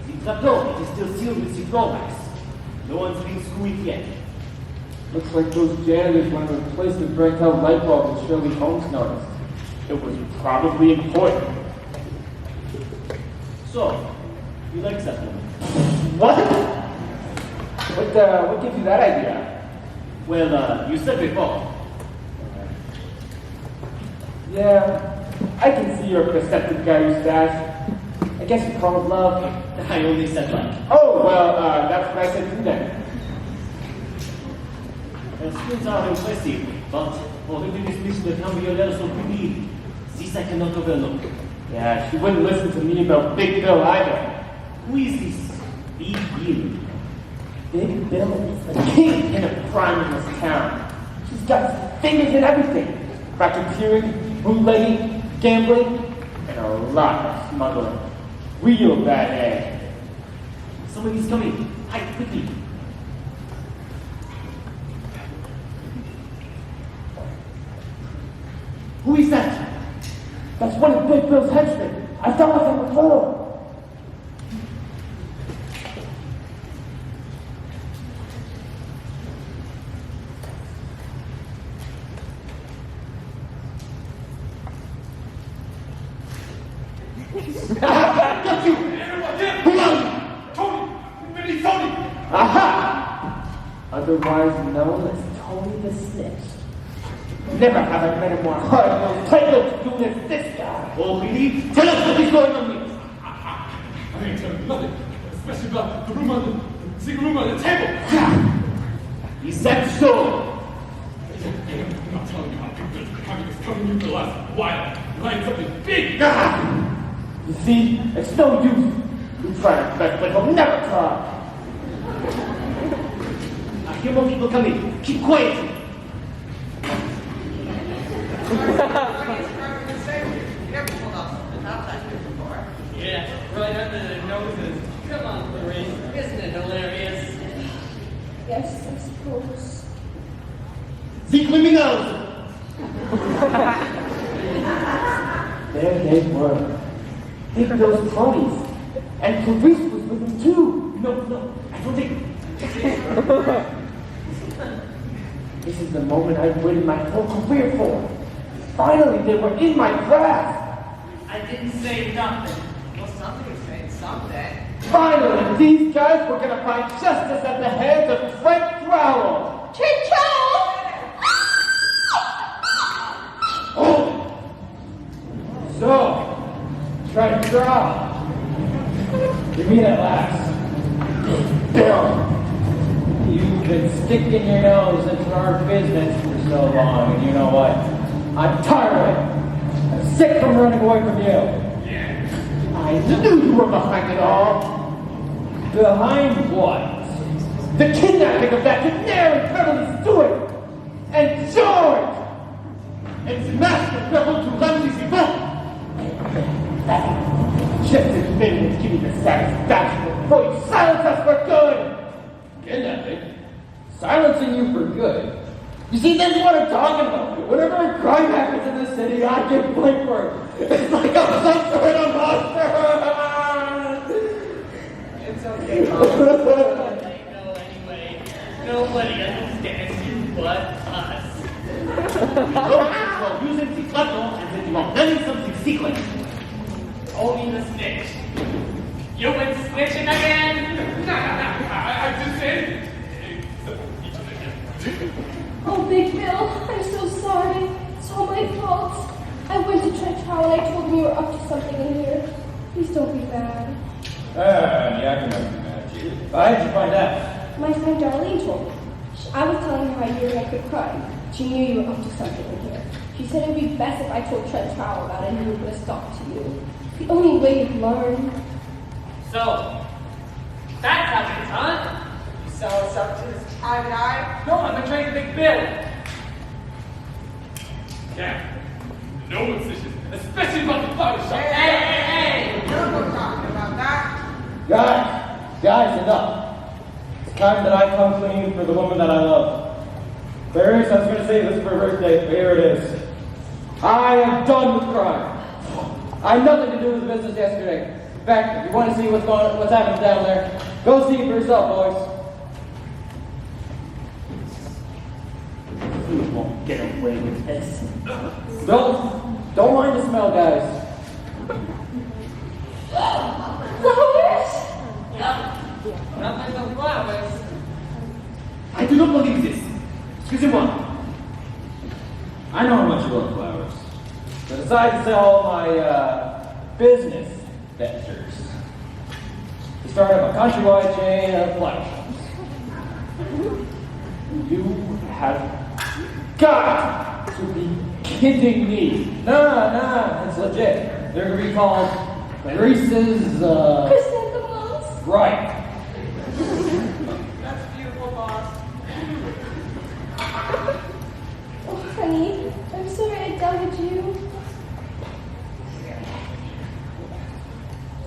The trapdoor, it is still sealed with the drawbacks. No one's been screwed yet. Looks like those janitors wanted to replace the burnt out light bulb that Shirley Holmes noticed. It was probably important. So, you like that woman? What? What gives you that idea? Well, you said before. Yeah, I can see you're a perceptive guy, Eustace. I guess you call it love. I only said like. Oh, well, that's what I said too then. Skills are impressive, but already dismissed the cambriolero so quickly. This I cannot overlook. Yeah, she wouldn't listen to me about Big Bill either. Who is this Big Bill? Big Bill is the kingpin of crime in this town. She's got fingers in everything. Racketeering, bootlegging, gambling, and a lot of smuggling. Real bad egg. Somebody's coming. Hide quickly. Who is that? That's one of Big Bill's henchmen. I've dealt with him before. Got you! Who are you? Tony! Billy Tony! Aha! Otherwise known as Tony the Snitch. Never have I met a more hard-nosed, tight-nosed goon as this guy. Oh, really? Tell us what is going on here. I ain't telling you nothing, especially about the room on the secret room on the table. Is that so? I'm not telling you how big this communist coming you for the last while. Lying something big. You see, it's no use. You try your best, but he'll never try. I hear more people coming. Keep quiet. Yeah, right under their noses. Come on, Clarice. Isn't it hilarious? Yes, I suppose. The criminals! There they were. Big Bill's cronies. And Clarice was with them too. No, I don't think. This is the moment I've waited my whole career for. Finally, they were in my grasp. I didn't say nothing. Well, somebody said something. Finally, these guys were going to find justice at the hands of Frank Trowell. Oh! So, Frank Trowell. You mean at last? Bill, you've been sticking your nose into our business for so long, and you know what? I'm tired of it. I'm sick from running away from you. I knew you were behind it all. Behind what? The kidnapping of that canary Beverly Stewart and George! And the master rebel to run this event! Just admit it and give me the satisfaction before you silence us for good! Kidnapping? Silencing you for good? You see, that's what I'm talking about. Whenever a crime happens in this city, I get blamed for it. It's like I'm some sort of monster! It's okay, Mom. They know anyway. Nobody understands you but us. Well, using the platform and then you are learning something secret. Only the snitch. You went snitching again? No. I just said. Oh, Big Bill, I'm so sorry. It's all my fault. I went to Trent Trowell and I told him you were up to something in here. Please don't be mad. Yeah, I can never be mad at you. How did you find out? My friend Darlene told me. I was telling her how you were in a good crime. She knew you were up to something in here. She said it would be best if I told Trent Trowell about it and he would put a stop to you. It's the only way you'd learn. So, that's how it's done. You sell us up to this private eye? No, I'm betraying Big Bill. Yeah. No one's suspicious, especially about the flower shop. Hey! You're not talking about that. Guys, enough. It's time that I come clean for the woman that I love. Clarice, I was going to say this is for her birthday, but here it is. I am done with crime. I had nothing to do with the business yesterday. In fact, if you want to see what's happening down there, go see it for yourself, boys. You won't get away with this. Don't mind the smell, guys. Flowers? Nothing but flowers. I do not believe this. Excusez-moi. I know how much you love flowers. But aside to all my business ventures, to start up a countrywide chain of flower shops. You have got to be kidding me. Nah, it's legit. They're gonna be called Clarice's, Chrysanthemums? right. That's beautiful, boss. Oh, honey, I'm sorry I doubted you.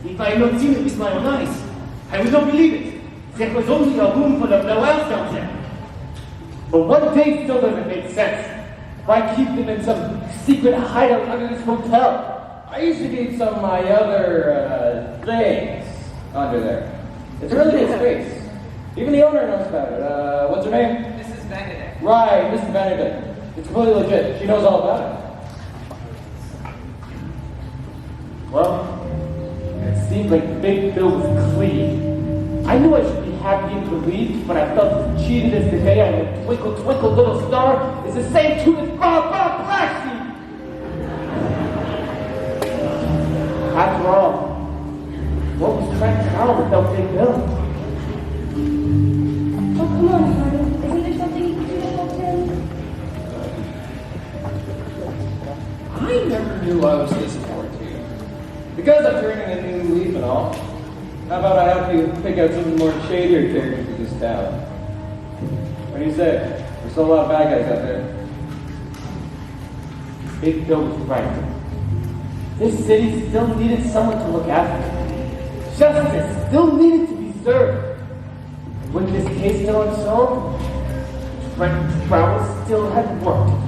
If I had not seen it with my own eyes, I would not believe it. There was only a room full of flowers down there. But one thing still doesn't make sense. Why keep them in some secret hideout under this hotel. I used to keep some of my other, things under there. It's a really good space. Even the owner knows about it. What's her name? Mrs. Benedict. Right, Mrs. Benedict. It's completely legit. She knows all about it. Well, it seemed like the big bill was clean. I knew I should be happy and relieved, but I felt as cheated as the day I went twinkle, twinkle, little star is the same tune as Bob, Bob, Black Sheep. After all, what was Trent Tower without Big Bill? Oh, come on, honey. Isn't there something you can do to help him? I never knew I was this important to you. Because I'm turning a new leaf and all, how about I help you pick out some of the more shadier characters of this town? What do you say? There's still a lot of bad guys out there. Big Bill was right. This city still needed someone to look after. Justice still needed to be served. With this case still unsolved, Trent Prowell still had work to do.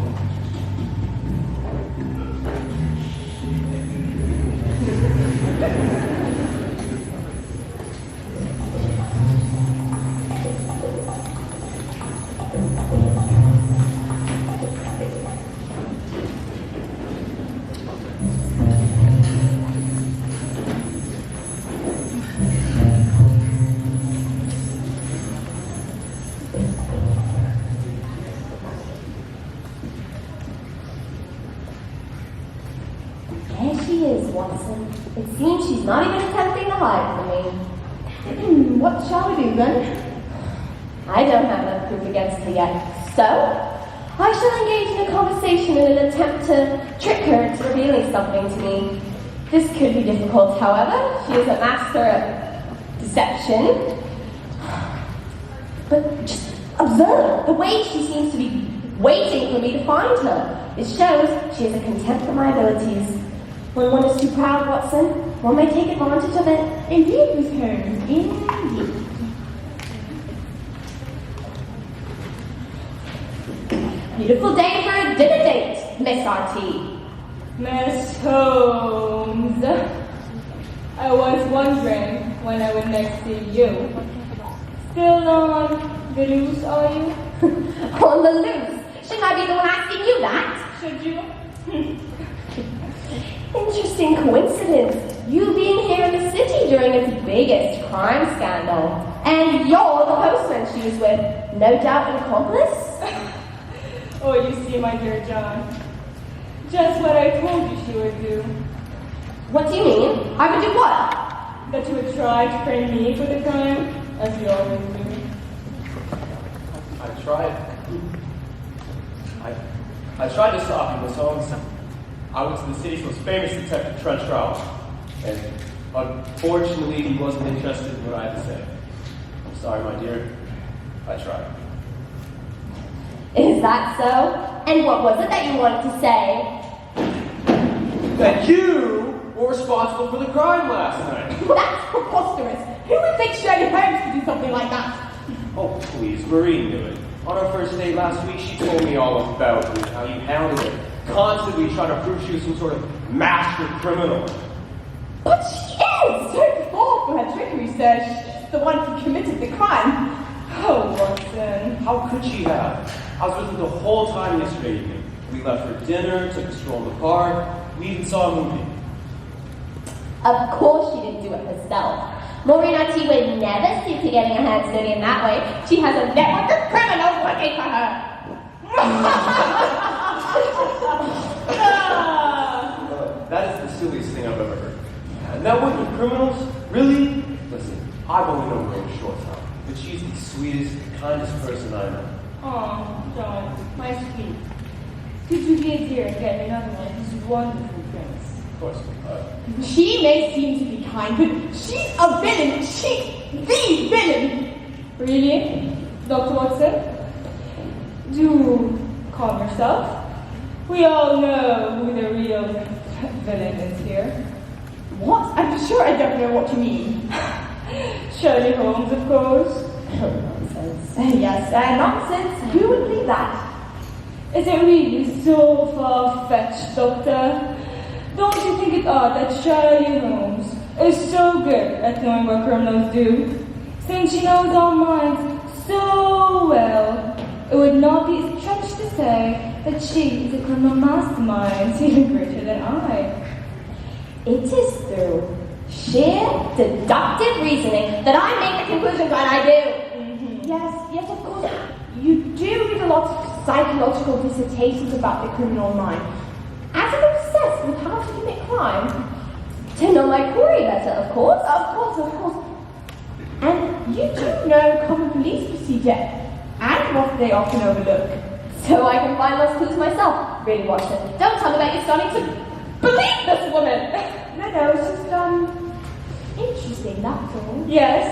There she is, Watson. It seems she's not even attempting to hide from me. What shall we do then? I don't have enough proof against her yet, so I shall engage in a conversation in an attempt to trick her into revealing something to me. This could be difficult, however. She is a master of deception. But just observe the way she seems to be waiting for me to find her. It shows she has a contempt for my abilities. When one is too proud, Watson, one may take advantage of it. Indeed, Miss Holmes, indeed. Beautiful day for a dinner date, Miss R.T. Miss Holmes, I was wondering when I would next see you. Still on the loose, are you? On the loose? Shouldn't I be the one asking you that? Should you? Interesting coincidence. You being here in the city during its biggest crime scandal. And you're the postman she was with. No doubt an accomplice? Oh, you see, my dear John, just what I told you she would do. What do you mean? I would do what? That you would try to frame me for the crime, as you always do. I tried. I tried to stop you, Miss Holmes. I went to the city's most famous detective, Trent Trout, and unfortunately he wasn't interested in what I had to say. I'm sorry, my dear. I tried. Is that so? And what was it that you wanted to say? That you were responsible for the crime last night. That's preposterous. Who would think Shirley Holmes could do something like that? Oh, please, Marie knew it. On our first date last week, she told me all about you and how you handled it. Constantly trying to prove she was some sort of master criminal. But she is! Don't fall for her trickery, sir. She's the one who committed the crime. Oh, Watson. How could she have? I was with her the whole time yesterday evening. We left for dinner, took a stroll in the park, we even saw a movie. Of course she didn't do it herself. Maureen R.T. would never stoop to getting her hands dirty in that way. She has a network of criminals working for her. That is the silliest thing I've ever heard. A network of criminals? Really? Listen, I've only known her a short time, but she's the sweetest, kindest person I know. Oh, John, my sweet. Could you be a dear and get me another one of these wonderful drinks? Of course. She may seem to be kind, but she's a villain. She's the villain. Really? Dr. Watson? Do calm yourself. We all know who the real villain is here. What? I'm sure I don't know what you mean. Shirley Holmes, of course. Nonsense. Yes, nonsense. Who would believe that? Is it really so far-fetched, Doctor? Don't you think it odd that Sherlock Holmes is so good at knowing what criminals do? Since she knows our minds so well, it would not be a stretch to say that she is a criminal mastermind even greater than I. It is through sheer deductive reasoning that I make the conclusions that I do. Yes, of course. You do read a lot of psychological dissertations about the criminal mind. As I'm obsessed with how to commit crime, to know my query better, of course. And you do know common police procedure and what they often overlook. So I can find those clues myself. Really, Watson, don't tell me that you're starting to believe this woman. No, it's just, Interesting, that's all. yes,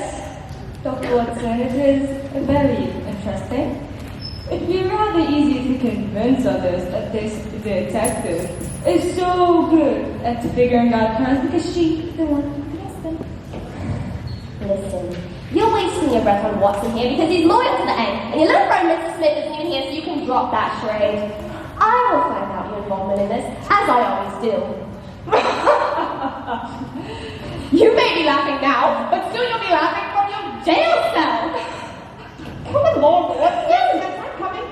Dr. Watson, it is very interesting. It'd be rather easy to convince others that this detective is so good at figuring out crimes because she's the one who gets them. Listen, you're wasting your breath on Watson here because he's loyal to the end, and your little friend Mr. Smith isn't even here so you can drop that charade. I will find out your involvement in this, as I always do. You may be laughing now, but soon you'll be laughing from your jail cell. Come along, Watson. Yes, I'm coming.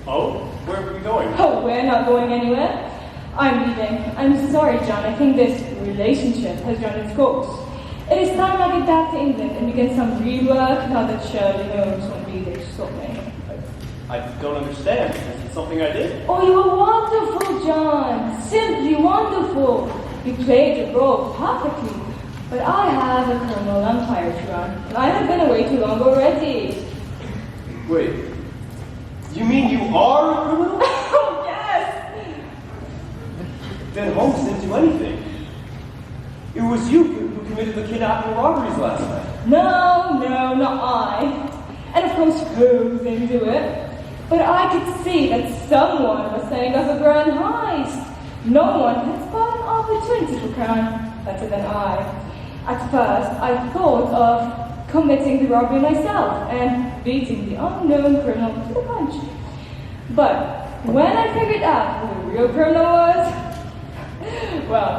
Oh, where are we going? Oh, we're not going anywhere. I'm leaving. I'm sorry, John. I think this relationship has run its course. It is time I get back to England and begin some rework now that Shirley Holmes won't be there to stop me. I don't understand. Is it something I did? Oh, you were wonderful, John. Simply wonderful. You played your role perfectly. But I have a criminal empire to run, and I have been away too long already. Wait. You mean you are a criminal? Oh, yes! Then Holmes didn't do anything. It was you who committed the kidnapping and robberies last night. No, not I. And of course, Holmes didn't do it. But I could see that someone was setting up a grand heist. No one had spotted an opportunity for crime better than I. At first, I thought of committing the robbery myself and beating the unknown criminal to the punch. But when I figured out who the real criminal was, well,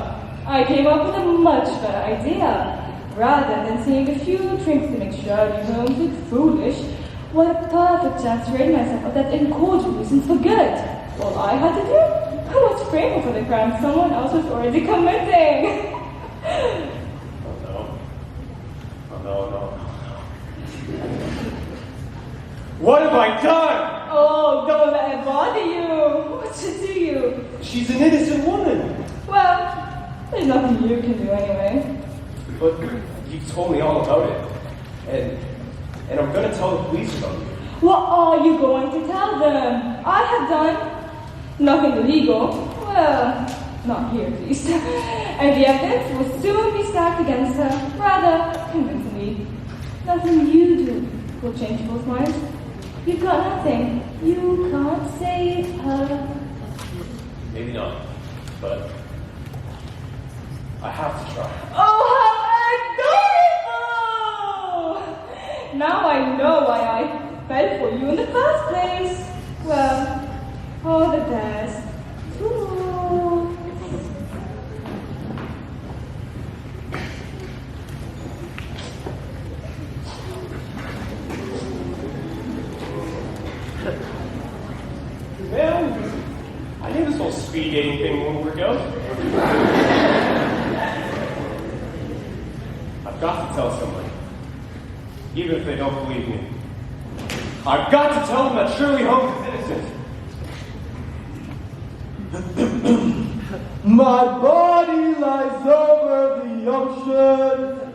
I came up with a much better idea. Rather than seeing a few drinks to make Sherlock Holmes look foolish, what a perfect chance to rid myself of that incorrigible nuisance for good. All I had to do was frame him for the crime someone else was already committing. No. What have I done? Oh, don't let it bother you. What should do you? She's an innocent woman. Well, there's nothing you can do anyway. But you told me all about it. And I'm going to tell the police about you. What are you going to tell them? I have done nothing illegal. Well, not here at least. And the evidence will soon be stacked against her, rather convincingly. Nothing you do will change people's minds. You've got nothing. You can't save her. Maybe not, but I have to try. Oh, how adorable! Now I know why I fell for you in the first place. Well, all the best. Ooh. Man, I knew this whole speed dating thing wouldn't work out. I've got to tell someone, even if they don't believe me. I've got to tell them that Shirley Holmes is innocent. My body lies over the ocean.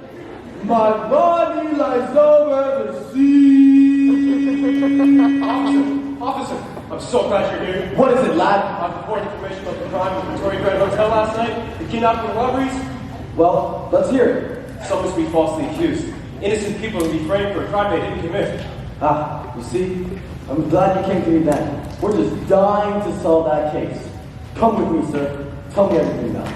My body lies over the sea. Officer, I'm so glad you're here. What is it, lad? I've reported information about the crime at the Victoria Grand Hotel last night, the kidnapping and robberies. Well, let's hear it. Some must be falsely accused. Innocent people will be framed for a crime they didn't commit. Ah, you see? I'm glad you came to me then. We're just dying to solve that case. Come with me, sir. Tell me everything now.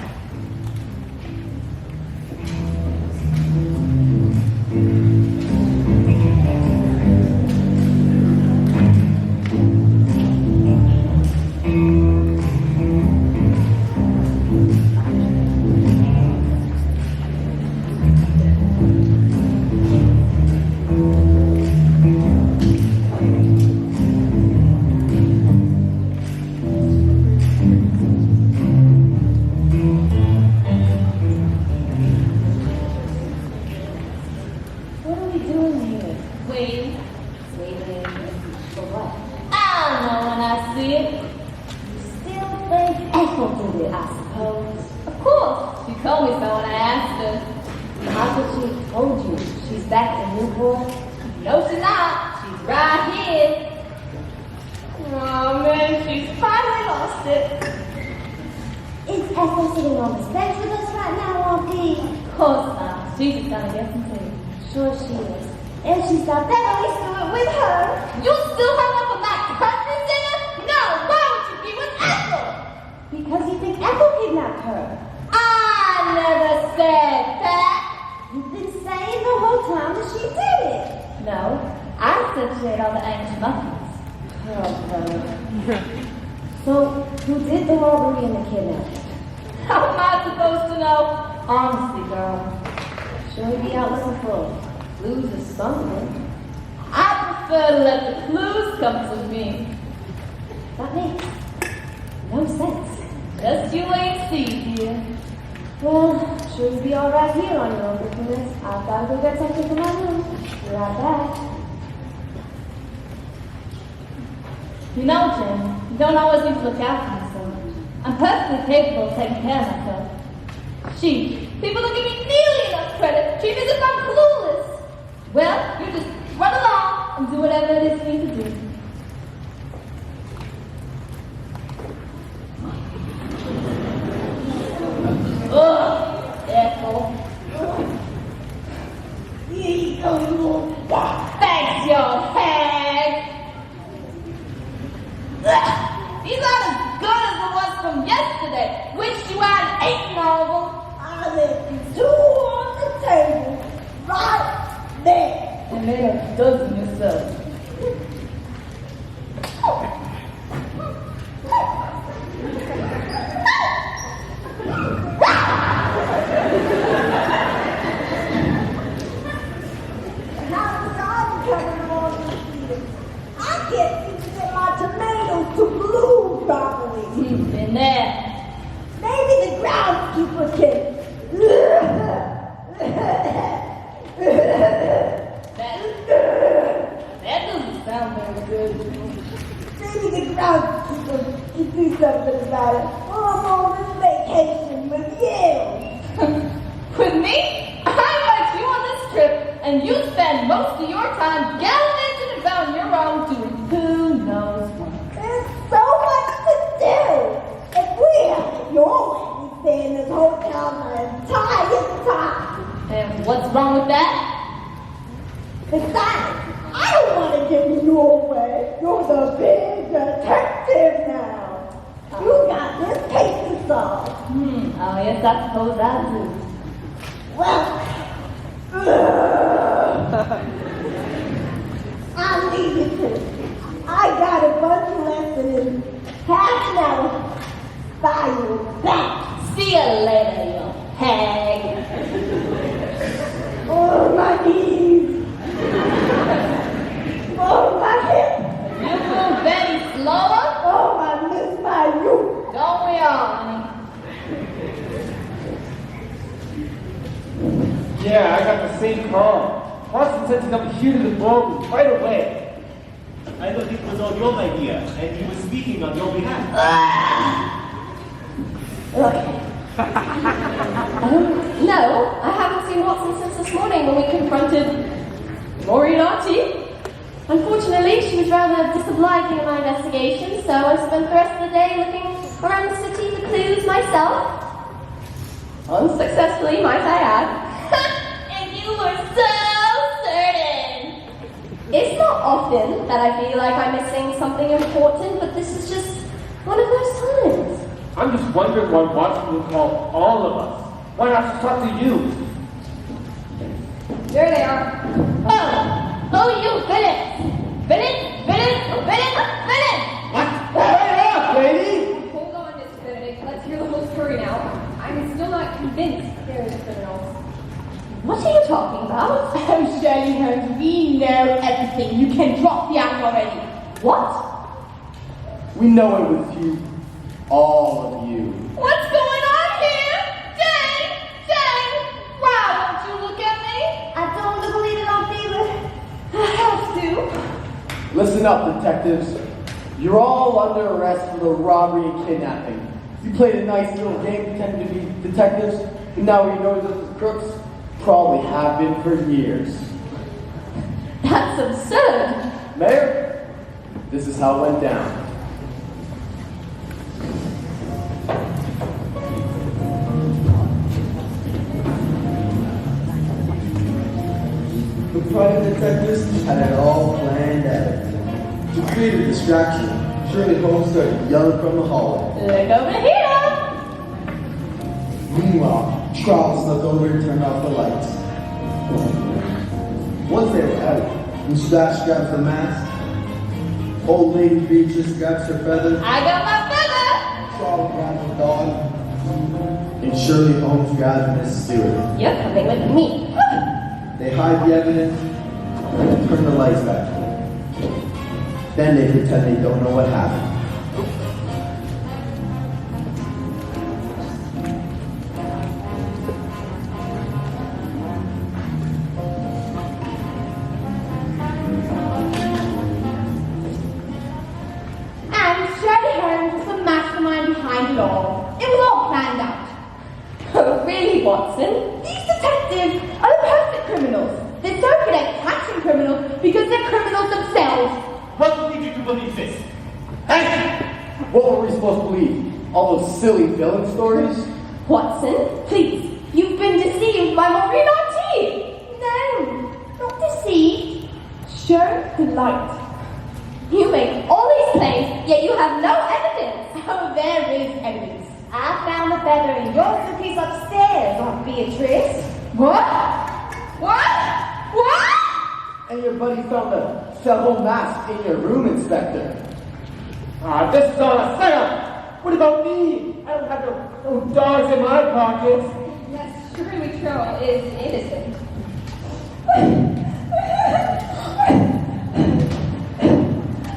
I suppose. Of course. She told me so when I asked her. How could she have told you? She's back in Newport? No, she's not. She's right here. Oh, man, she's finally lost it. Is Ethel sitting on this bench with us right now, Auntie? Of course not. She's just gonna get some tea. Sure she is. And she's got Beverly Stewart with her. You still hung up on that country singer? No, why would you be with Ethel? Because you think Ethel kidnapped her. I never said that. You've been saying the whole time that she did it. No, I said she ate all the Irish muffins. So, who did the robbery and the kidnapping? How am I supposed to know? Honestly, girl. Sure he'd be out looking for clues or something. I prefer to let the clues come to me. That makes no sense. Just you wait and see, dear. Well, sure you'll be alright here on your own for a few minutes. I've got to go get something from my room. Be right back. You know, Jim, you don't always need to look out for yourself. I'm perfectly capable of taking care of myself. People don't give me nearly enough credit. Treat me as if I'm clueless. Well, you just run along and do whatever it is you need to do. Ugh, Ethel. Here you go, you little thanks, you hag. Ugh, these aren't as good as the ones from yesterday. Wish you hadn't eaten all of them. I left two on the table, right there. And made a dozen yourself. I can't even get my tomatoes to bloom properly. Been there. Maybe the groundskeeper can. That doesn't sound very good. Maybe the groundskeeper can do something about it. While I'm on this vacation with you. With me? I invite you on this trip, and you spend most of your time gallivanting around your own doing who knows what. There's so much to do. If we have it your way, we stay in this hotel the entire time. And what's wrong with that? Besides, I don't want to give you your way. You're the big detective now. You got this case to solve. Oh, yes, I suppose I do. Well, I'll leave you to it. I got a bunch of lessons in half an hour. Bye, you back. See you later, you hag. Oh, my knees. Oh, my hips. You move any slower? Oh, I miss my roof. Don't we all, honey? Yeah, I got the same call. Watson said to come here to the ballroom right away. I thought it was all your idea, and he was speaking on your behalf. No, I haven't seen Watson since this morning when we confronted Moriarty. Unfortunately, she was rather disobliging in my investigation, so I spent the rest of the day looking around the city for clues myself. Unsuccessfully, might I add. And you were so certain. It's not often that I feel like I'm missing something important, but this is just one of those times. I'm just wondering why Watson would call all of us. Why not just talk to you? There they are. Oh, you villains! Villains! What? Hey up, lady! Hold on, Mr. Benedict. Let's hear the whole story now. I'm still not convinced they're the criminals. What are you talking about? Oh, Shirley Holmes, we know everything. You can drop the act already. What? We know it was you. All of you. What's going on here? Jane! Why don't you look at me? I don't believe it on fever. I have to. Listen up, detectives. You're all under arrest for the robbery and kidnapping. You played a nice little game pretending to be detectives, and now you know us as crooks? Probably have been for years. That's absurd. Mayor, this is how it went down. The private detectives had it all planned out. To create a distraction, Shirley Holmes started yelling from the hallway. Look over here. Meanwhile, Charles snuck over and turned off the lights. Once they were out, Moustache grabs the mask, Old Lady Beatrice grabs her feather, I got my feather. Charles grabs the dog, and Shirley Holmes grabs Miss Stewart. You're coming with me. They hide the evidence and turn the lights back on. Then they pretend they don't know what happened. And Shirley Holmes was the mastermind behind it all. It was all planned out. Oh, really, Watson? These detectives are the perfect criminals. They're so good at catching criminals because they're criminals themselves. What leads you to believe this? Hey! What were we supposed to believe? All those silly villain stories? Watson, please. You've been deceived by Maureen Artie. No, not deceived. Show the light. You make all these claims, yet you have no evidence. Oh, there is evidence. I found the feather in your suitcase upstairs, Aunt Beatrice. What? What? What? And your buddy found a several mask in your room, Inspector. This is all a setup. What about me? I don't have no dogs in my pockets. Yes, surely Cheryl is innocent.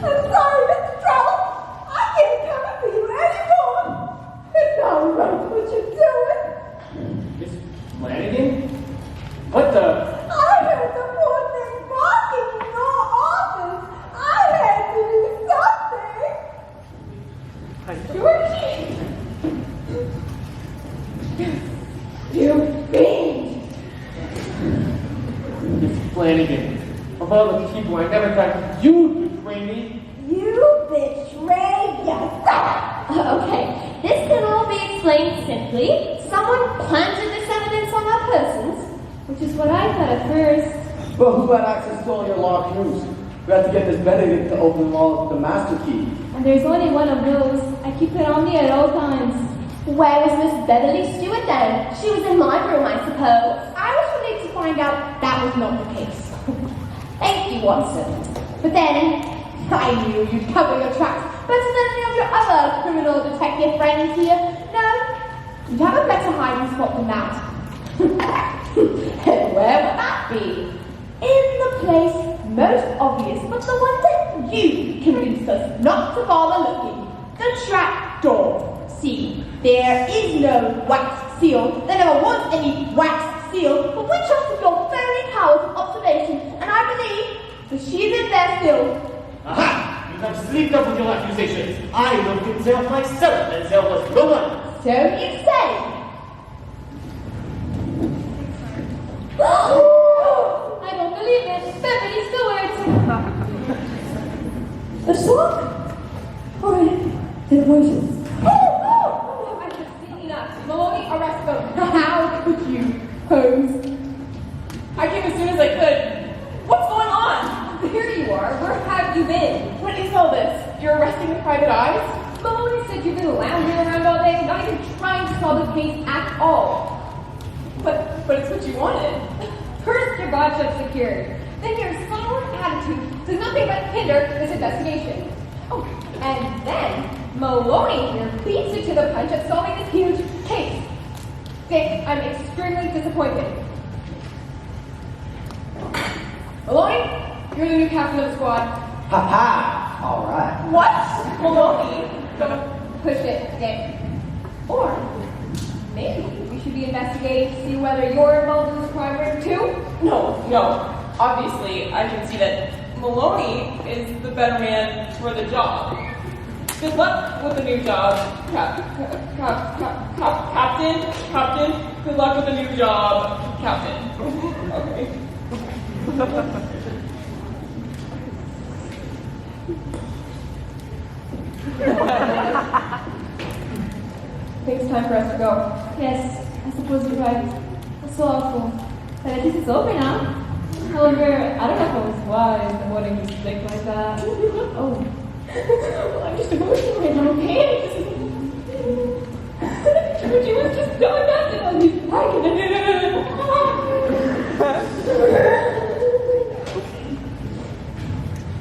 I'm sorry, Mr. Trouble. I can't come for you anymore. It's not right what you're doing. Miss Flanagan? What the? I heard the poor thing barking in your office. I had to do something. Georgie! You fiend! Miss Flanagan. Of all the people I never thought you'd betray me. You betrayed yourself. Okay, this can all be explained simply. Someone planted this evidence on our persons, which is what I thought at first. But who had access to all your locked rooms? We had to get this Benedict to open them all with the master key. And there's only one of those. I keep it on me at all times. Where was Miss Beverly Stewart then? She was in my room, I suppose. I was relieved to find out that was not the case. Thank you, Watson. But then, I knew you'd cover your tracks better than any of your other criminal detective friends here. No, you'd have a better hiding spot than that. And where would that be? In the place most obvious, but the one that you convinced us not to bother looking. The trap door. See, there is no wax seal. There never was any wax seal, but we trusted your very powers of observation, and I believe that she's in there still. Aha! You have sleeped up with your accusations. I looked himself myself, and there was no one. So you say. I don't believe it. Beverly Stewart. The sock? Or the voices? Oh, I have seen enough. Maloney, arrest them. How could you, Holmes? I came as soon as I could. What's going on? Here you are. Where have you been? What is all this? You're arresting with private eyes? Maloney said you've been lounging around all day, not even trying to solve the case at all. But it's what you wanted. First, your godship secured. Then your silent attitude does nothing but hinder this investigation. Oh, and then Maloney here beats you to the punch at solving this huge case. Dick, I'm extremely disappointed. Maloney, you're the new captain of the squad. Ha ha! Alright. What? Maloney? Don't push it, Dick. Or maybe we should be investigating to see whether you're involved in this crime ring too. No. Obviously, I can see that Maloney is the better man for the job. Good luck with the new job, Captain. Good luck with the new job, Captain. Okay. I think it's time for us to go. Yes, I suppose you're right. That's so awful. But at least it's over now. However, I don't know if I was wise in wanting you to think like that. Oh. Well, I'm just emotional right now, okay? Georgie was just going nuts and I'll be back.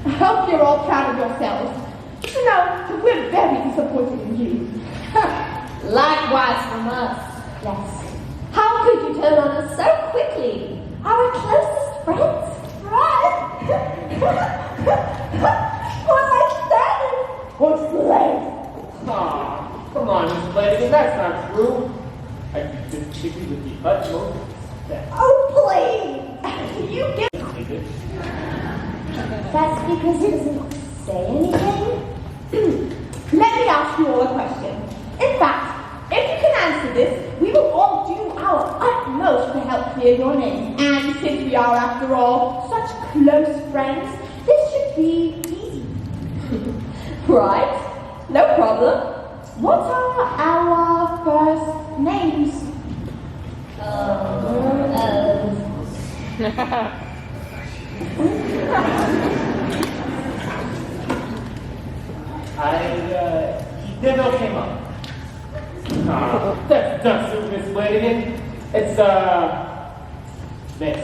I hope you're all proud of yourselves. You know, we're very disappointed in you. Likewise from us. Yes. How could you turn on us so quickly? Our closest friends? Right? More like servants or slaves? Aw, come on, Miss Flanagan, that's not true. I just treat you with the utmost respect. Oh, please! You get... That's because he doesn't say anything? Let me ask you all a question. In fact, if you can answer this, we will all do our utmost to help clear your name. And since we are, after all, such close friends, this should be easy. Right? No problem. What are our first names? He never came up. That's not so Miss Flanagan. It's, this.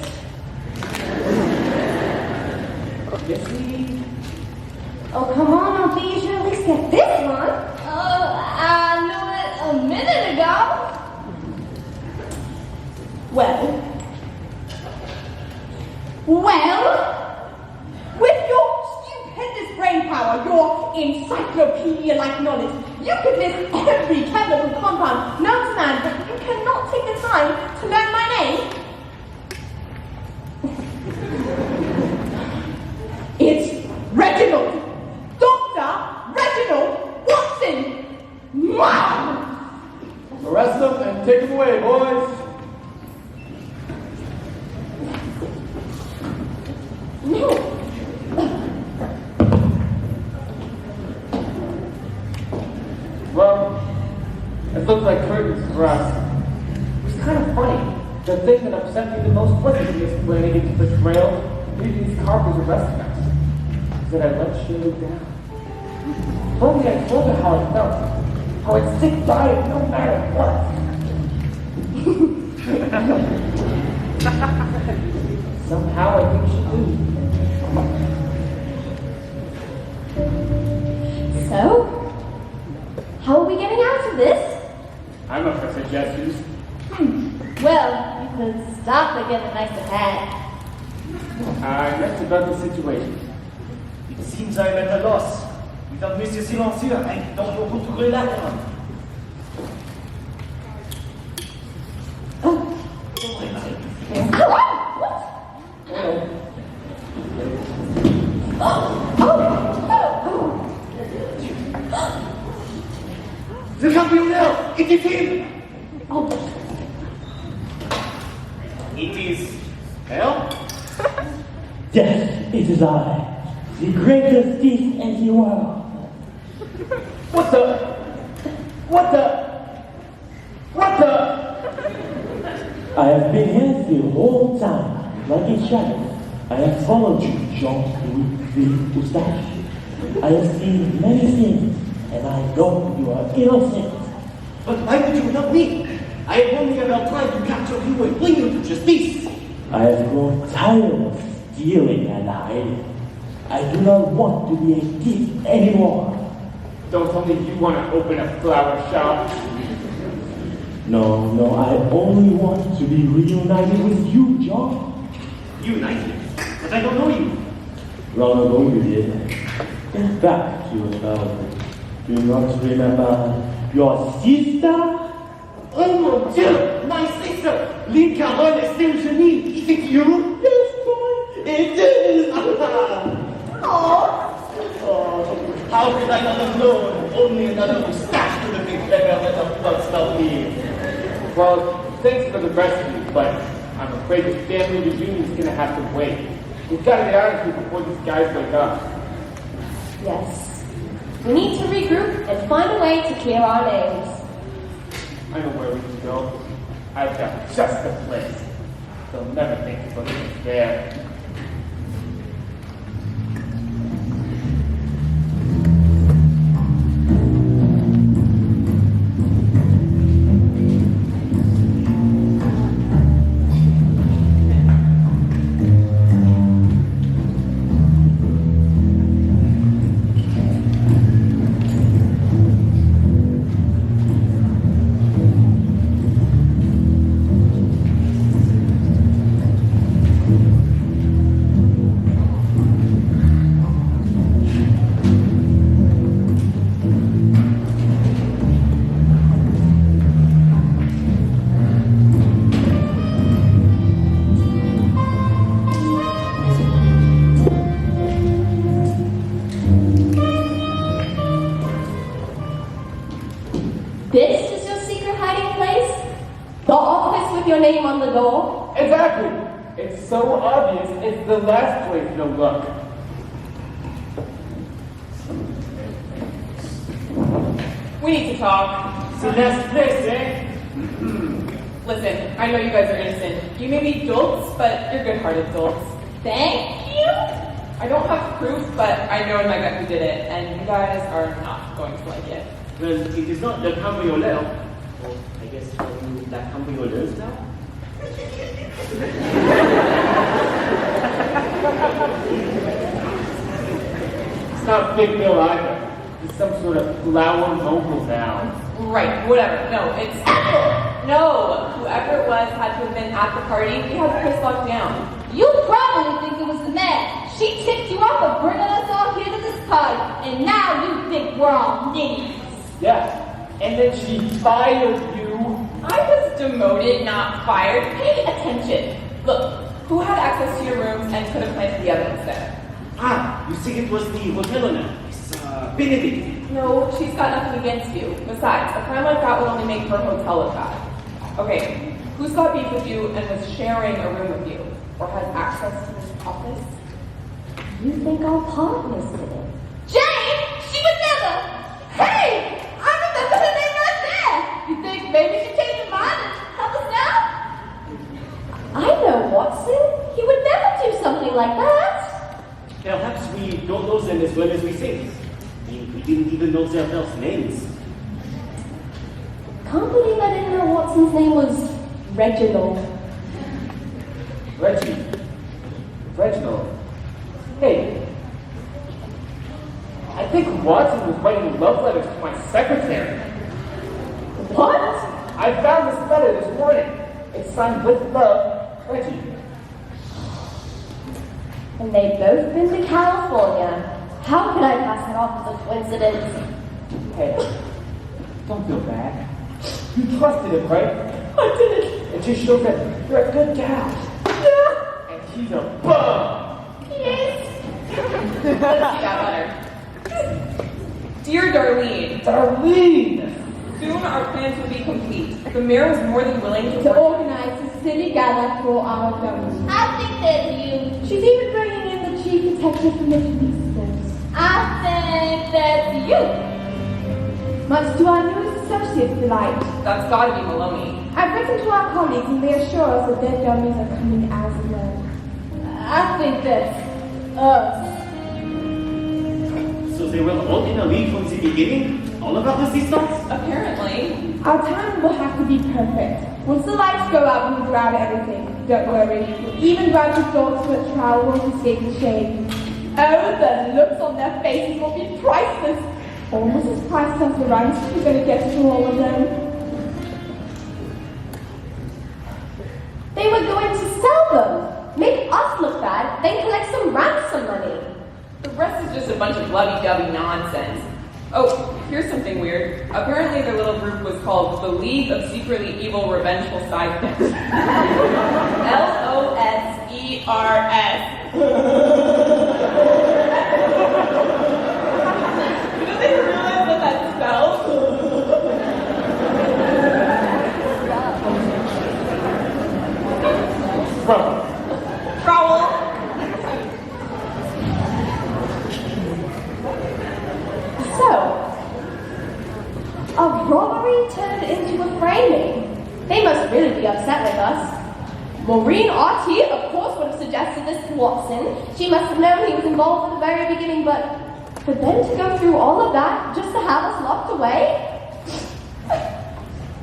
Missy? Oh, come on, Alfie, you should at least get this one. I knew it a minute ago. Well, with your stupendous brain power, your encyclopedia-like knowledge, you could list every chemical compound known to man, but you cannot take the time to learn my name. It's Reginald. Dr. Reginald Watson. Wow! Arrest them and take them away, boys. No. Well, it looks like curtains for us. It was kind of funny. The thing that upset me the most wasn't Miss Flanagan's betrayal. Maybe these carpers arresting us. Is that I let Shirley down. If only I told her how I felt. How I'd stick by it no matter what. Somehow I think she knew. So, how are we getting out of this? I'm up for suggestions. Well, you could stop by getting a nicer hat. That's about the situation. It seems I'm at a loss. Without Monsieur Silencieux, I don't know who to rely on. The cambrioleur! It is him! It is hell? Yes, it is I, the greatest thief in the world. What the? I have been here the whole time, like a shadow. I have followed you, Jean-Louis Moustache. I have seen many things, and I know you are innocent. But why would you help me? I have only about tried to capture you and bring you to justice. I have grown tired of stealing and hiding. I do not want to be a thief anymore. Don't tell me you want to open a flower shop. No, I only want to be reunited with you, John. United? But I don't know you. Long ago you did. Get back to your childhood. Do you not remember your sister? Oh mon Dieu! My sister! Lynn Carole Estelle Janine! Is it you? Yes, boy, it is! Oh, How could I not have known? Only another mustache could have been clever at a blood smell me. Well, thanks for the rescue, but I'm afraid the family reunion's gonna have to wait. We've got to get out of here before these guys wake up. Yes. We need to regroup and find a way to clear our names. I know where we can go. I've got just the place. They'll never think to put it there. This is your secret hiding place? The office with your name on the door? Exactly! It's so obvious, it's the last place you'll look. We need to talk. So that's this, eh? Listen, I know you guys are innocent. You may be dolts, but you're good-hearted dolts. Thank you. I don't have proof, but I know in my gut who did it, and you guys are not going to like it. Well, it is not the cambrioleur. Well, I guess you la cambrioleuse now? It's not Big Bill either. It's some sort of flower vocal now. Right, whatever. No, it's... No! Whoever it was had to have been at the party. We had the place locked down. You probably think it was the man. She tipped you off of bringing us all here to this party, and now you think we're all ninnies. Yeah, and then she fired you. I was demoted, not fired. Pay attention. Look, who had access to your rooms and could have planted the evidence there? Ah, you see it was the hotel owner, Miss Benedict. No, she's got nothing against you. Besides, a crime like that would only make her hotel look bad. Okay, who's got beef with you and was sharing a room with you? Or has access to this office? You think our partners did it? Jane, she would never. Hey, I remember her name right there. You think maybe she changed her mind and help us now? I know Watson. He would never do something like that. Perhaps we don't know them as well as we think. I mean, we didn't even know their first names. Can't believe I didn't know Watson's name was Reginald. Reginald. Hey, I think Watson was writing love letters to my secretary. What? I found this letter this morning. It's signed with love, Reggie. And they've both been to California. How could I pass it off as a coincidence? Hey, don't feel bad. You trusted him, right? I did. It just shows that you're a good gal. Yeah. And he's a bum. Yes. Let's see that letter. Dear Darlene, Darlene! soon our plans will be complete. The mayor is more than willing to To work. organize a city gala for our government. I think that's you. She's even bringing in the chief detective from the police force. I think that's you. Much to our newest associate's delight. That's gotta be Maloney. I've written to our colleagues and they assure us that their dummies are coming as well. I think that's us. So they were all in a league from the beginning? All of our assistants? Apparently. Our time will have to be perfect. Once the lights go out, we'll grab everything. Don't worry. We'll even drive the dogs to a trial won't escape the shade. Oh, the looks on their faces will be priceless. Almost as priceless as the ransom we're going to get through all of them. They were going to sell them. Make us look bad, then collect some ransom money. The rest is just a bunch of lovey-dovey nonsense. Oh, here's something weird. Apparently their little group was called the League of Secretly Evil Revengeful Sidekicks. LOSERS. A robbery turned into a framing. They must really be upset with us. Maureen R.T., of course, would have suggested this to Watson. She must have known he was involved from the very beginning, but for them to go through all of that just to have us locked away?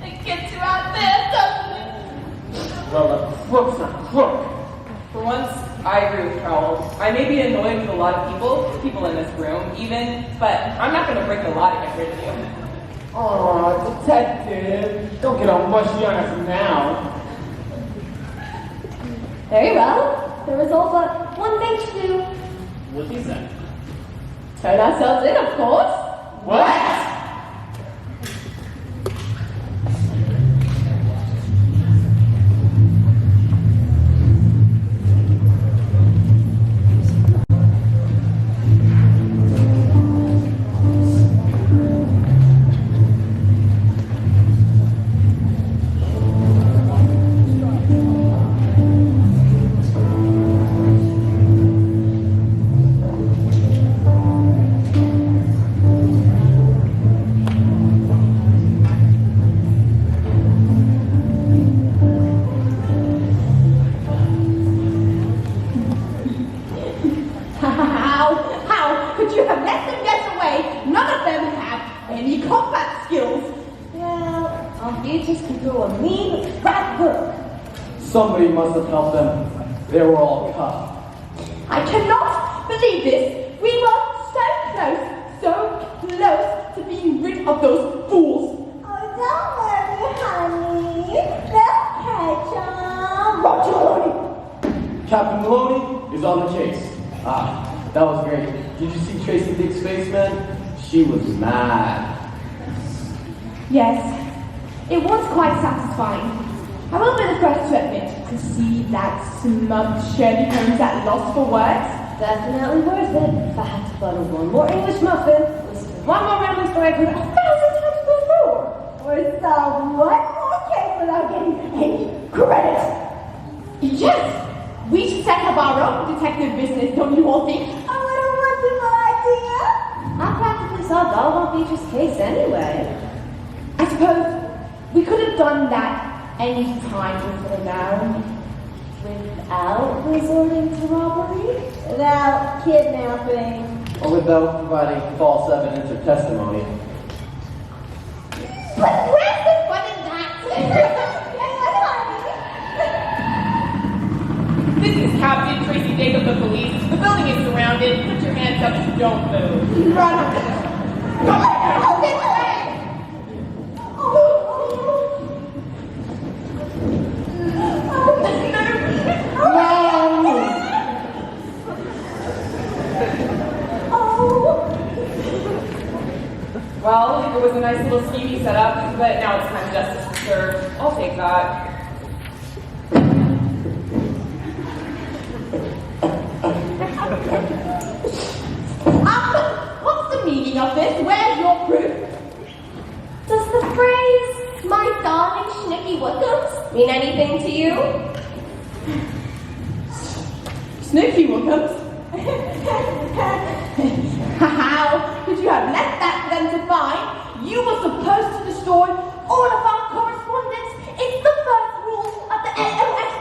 It gets you out there, doesn't it? Well, a crook's a crook. For once, I agree with Carol. I may be annoying to a lot of people in this room, even, but I'm not going to break the law to get rid of you. Aw, detective. Don't get all mushy on us now. Very well. There is all but one thing to do. What is that? Turn ourselves in, of course. What? How could you have let them get away? None of them have any combat skills. Well, our futures can do a mean rat work. Somebody must have helped them. They were all cuffed. I cannot believe this. We were so close to being rid of those fools. Oh, don't worry, honey. They'll catch 'em. Roger Maloney. Captain Maloney is on the case. Ah, that was great. Did you see Tracy Dick's face, man? She was mad. Yes, it was quite satisfying. I will be the first to admit, to see that smug Shirley Holmes at loss for words. Definitely worth it. If I had to butter one more English muffin, listen to one more rambling story I've heard 1,000 times before, Or solve one more case without getting any credit. Yes, we should set up our own detective business, don't you all think? Oh, what a wonderful idea. I practically solved all of Beatrice's case anyway. I suppose we could have done that any time before now, without resorting to robbery, Without kidnapping. Or without providing false evidence or testimony. but where's the fun in that? This is Captain Tracy Dick of the police. The building is surrounded. Put your hands up and don't move. Run! Oh, this way! Well, it was a nice little scheme you set up, but now it's time justice is served. I'll take that. What's the meaning of this? Where's your proof? Does the phrase, my darling Schnicky Wookums, mean anything to you? Snicky Wookums? How could you have left that for them to find? You were supposed to destroy all of our correspondence. It's the first rule of the LOSERS.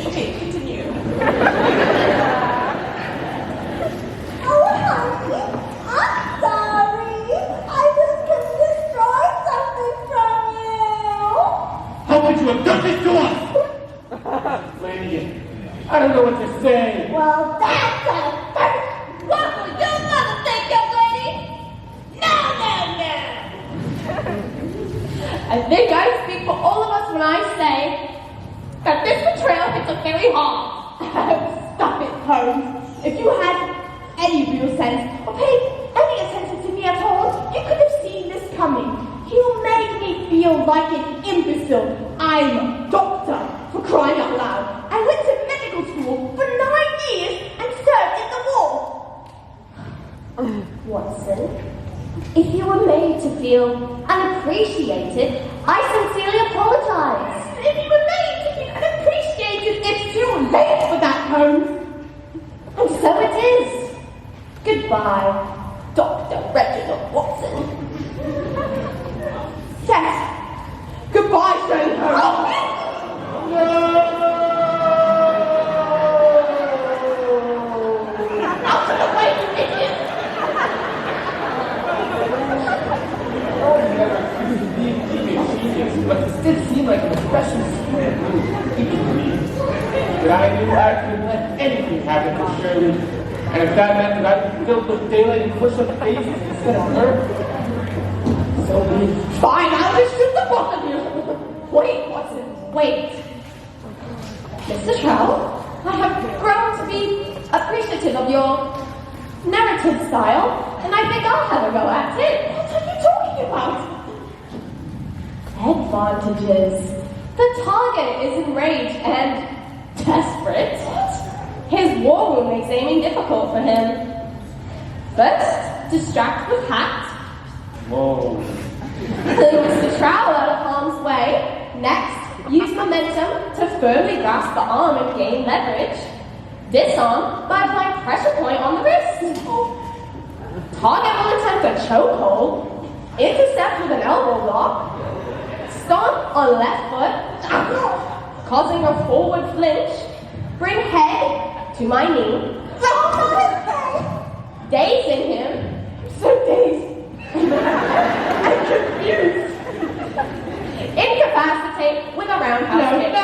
Okay, continue. Oh, honey, I'm sorry. I just couldn't destroy something from you. How could you have done this to us? Flanagan, I don't know what to say. Well, that's a first. What will your mother think, young lady? No. I think I speak for all of us when I say that this betrayal hits us very hard. Stop it, Holmes. If you had any real sense, or paid any attention to me at all, you could have seen this coming. You made me feel like an imbecile. I'm a doctor, for crying out loud. I went to medical school for 9 years and served in the war. Watson, if you were made to feel unappreciated, I sincerely apologize. If you were made to feel unappreciated, it's too late for that Goodbye, Dr. Reginald Watson. Yes. Goodbye, Sherlock. Out of the way, you idiot! But it did seem like an especially square move. But I knew I couldn't let anything happen to Shirley. And if that meant that I'd be filled with daylight and push up faces instead of her, so be it. Fine, I'll just shoot the both of you. Wait, Watson, wait. Mr. Trout, I have grown to be appreciative of your narrative style, and I think I'll have a go at it. What are you talking about? Advantages. The target is enraged and desperate. His war wound makes aiming difficult for him. First, distract with hat. Whoa. Fling Mr. Trowel out of harm's way. Next, use momentum to firmly grasp the arm and gain leverage. Disarm by applying pressure point on the wrist. Target will attempt a chokehold. Intercept with an elbow lock. Stomp on left foot, causing a forward flinch. Bring head to my knee. Dazing him. So dazed. I'm confused. Incapacitate with a roundhouse kick.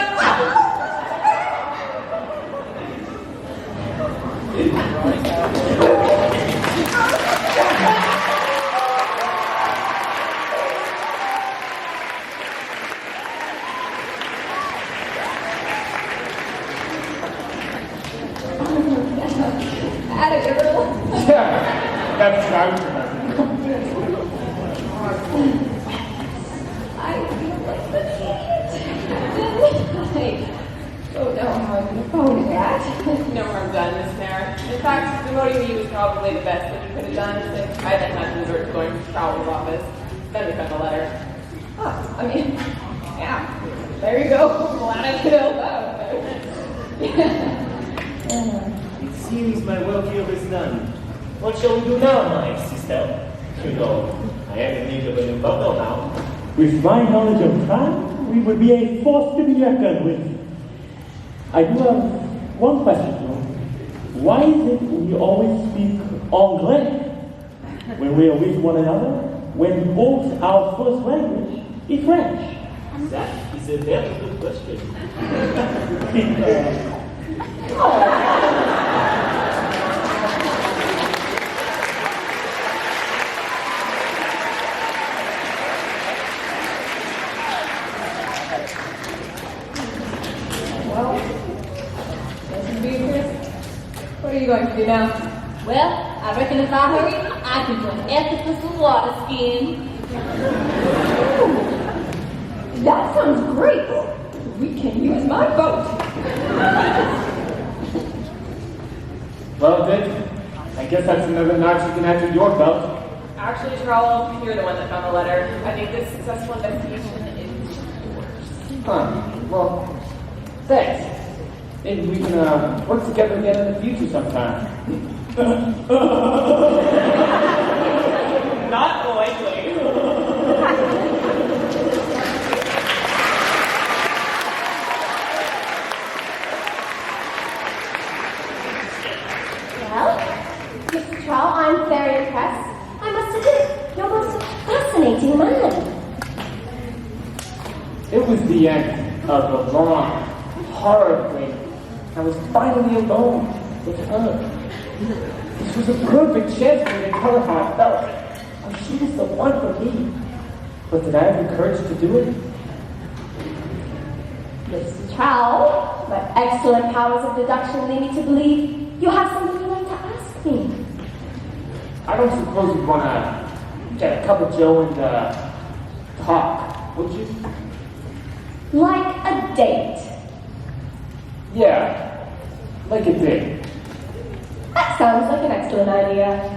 Yeah, that's what I was remembering. I feel like the idiot. I don't know how I'm gonna phone that. No harm done, Miss Nair. In fact, demoting you was probably the best thing you could have done since I then had to resort to going to Trowell's office. Then we sent a letter. Oh, I mean, yeah. There you go. I'm glad I could help out. It seems my work here is done. What shall we do now, my sister? You know, I am in need of a new bundle now. With my knowledge of crime, we would be a force to be reckoned with. I do have one question, though. Why is it we always speak anglais when we are with one another, when both our first language is French? That is a very good question. Well, Mrs. Beatrice, what are you going to do now? Well, I reckon if I hurry, I can join Ethicus and water skiing. That sounds great. We can use my boat. Well, Dick, I guess that's another notch you can add to your belt. Actually, Trowell, you're the one that found the letter. I think this successful investigation is yours. Huh. Well, thanks. Maybe we can work together again in the future sometime. Not likely. Well, Mr. Trowell, I'm very impressed. I must admit, you're most fascinating man. It was the end of a long, hard wait. I was finally alone with her. This was a perfect chance for me to tell her how I felt. How she was the one for me. But did I have the courage to do it? Mr. Trowell, my excellent powers of deduction lead me to believe you have something you'd like to ask me. I don't suppose you'd want to get a cup of joe and talk, would you? Like a date. Yeah, like it did. That sounds like an excellent idea.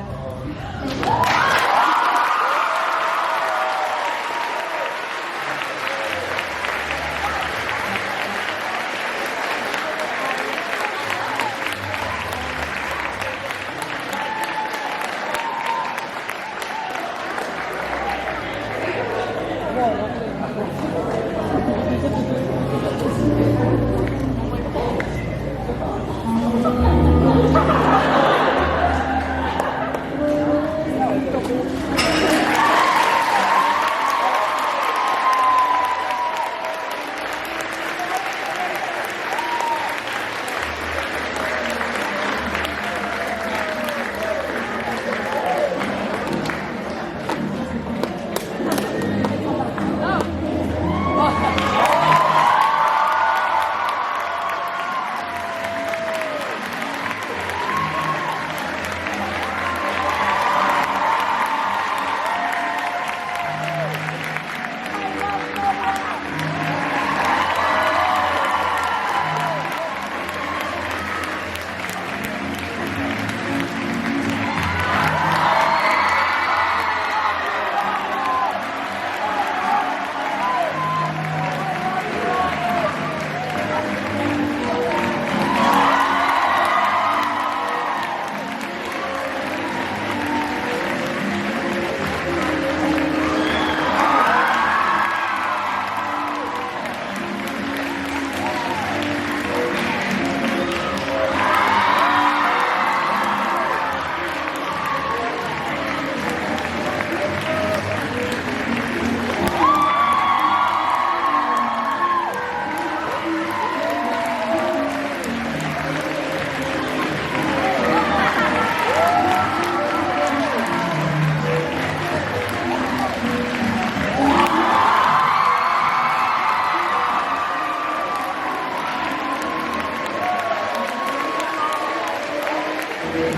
Thank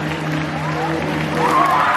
you.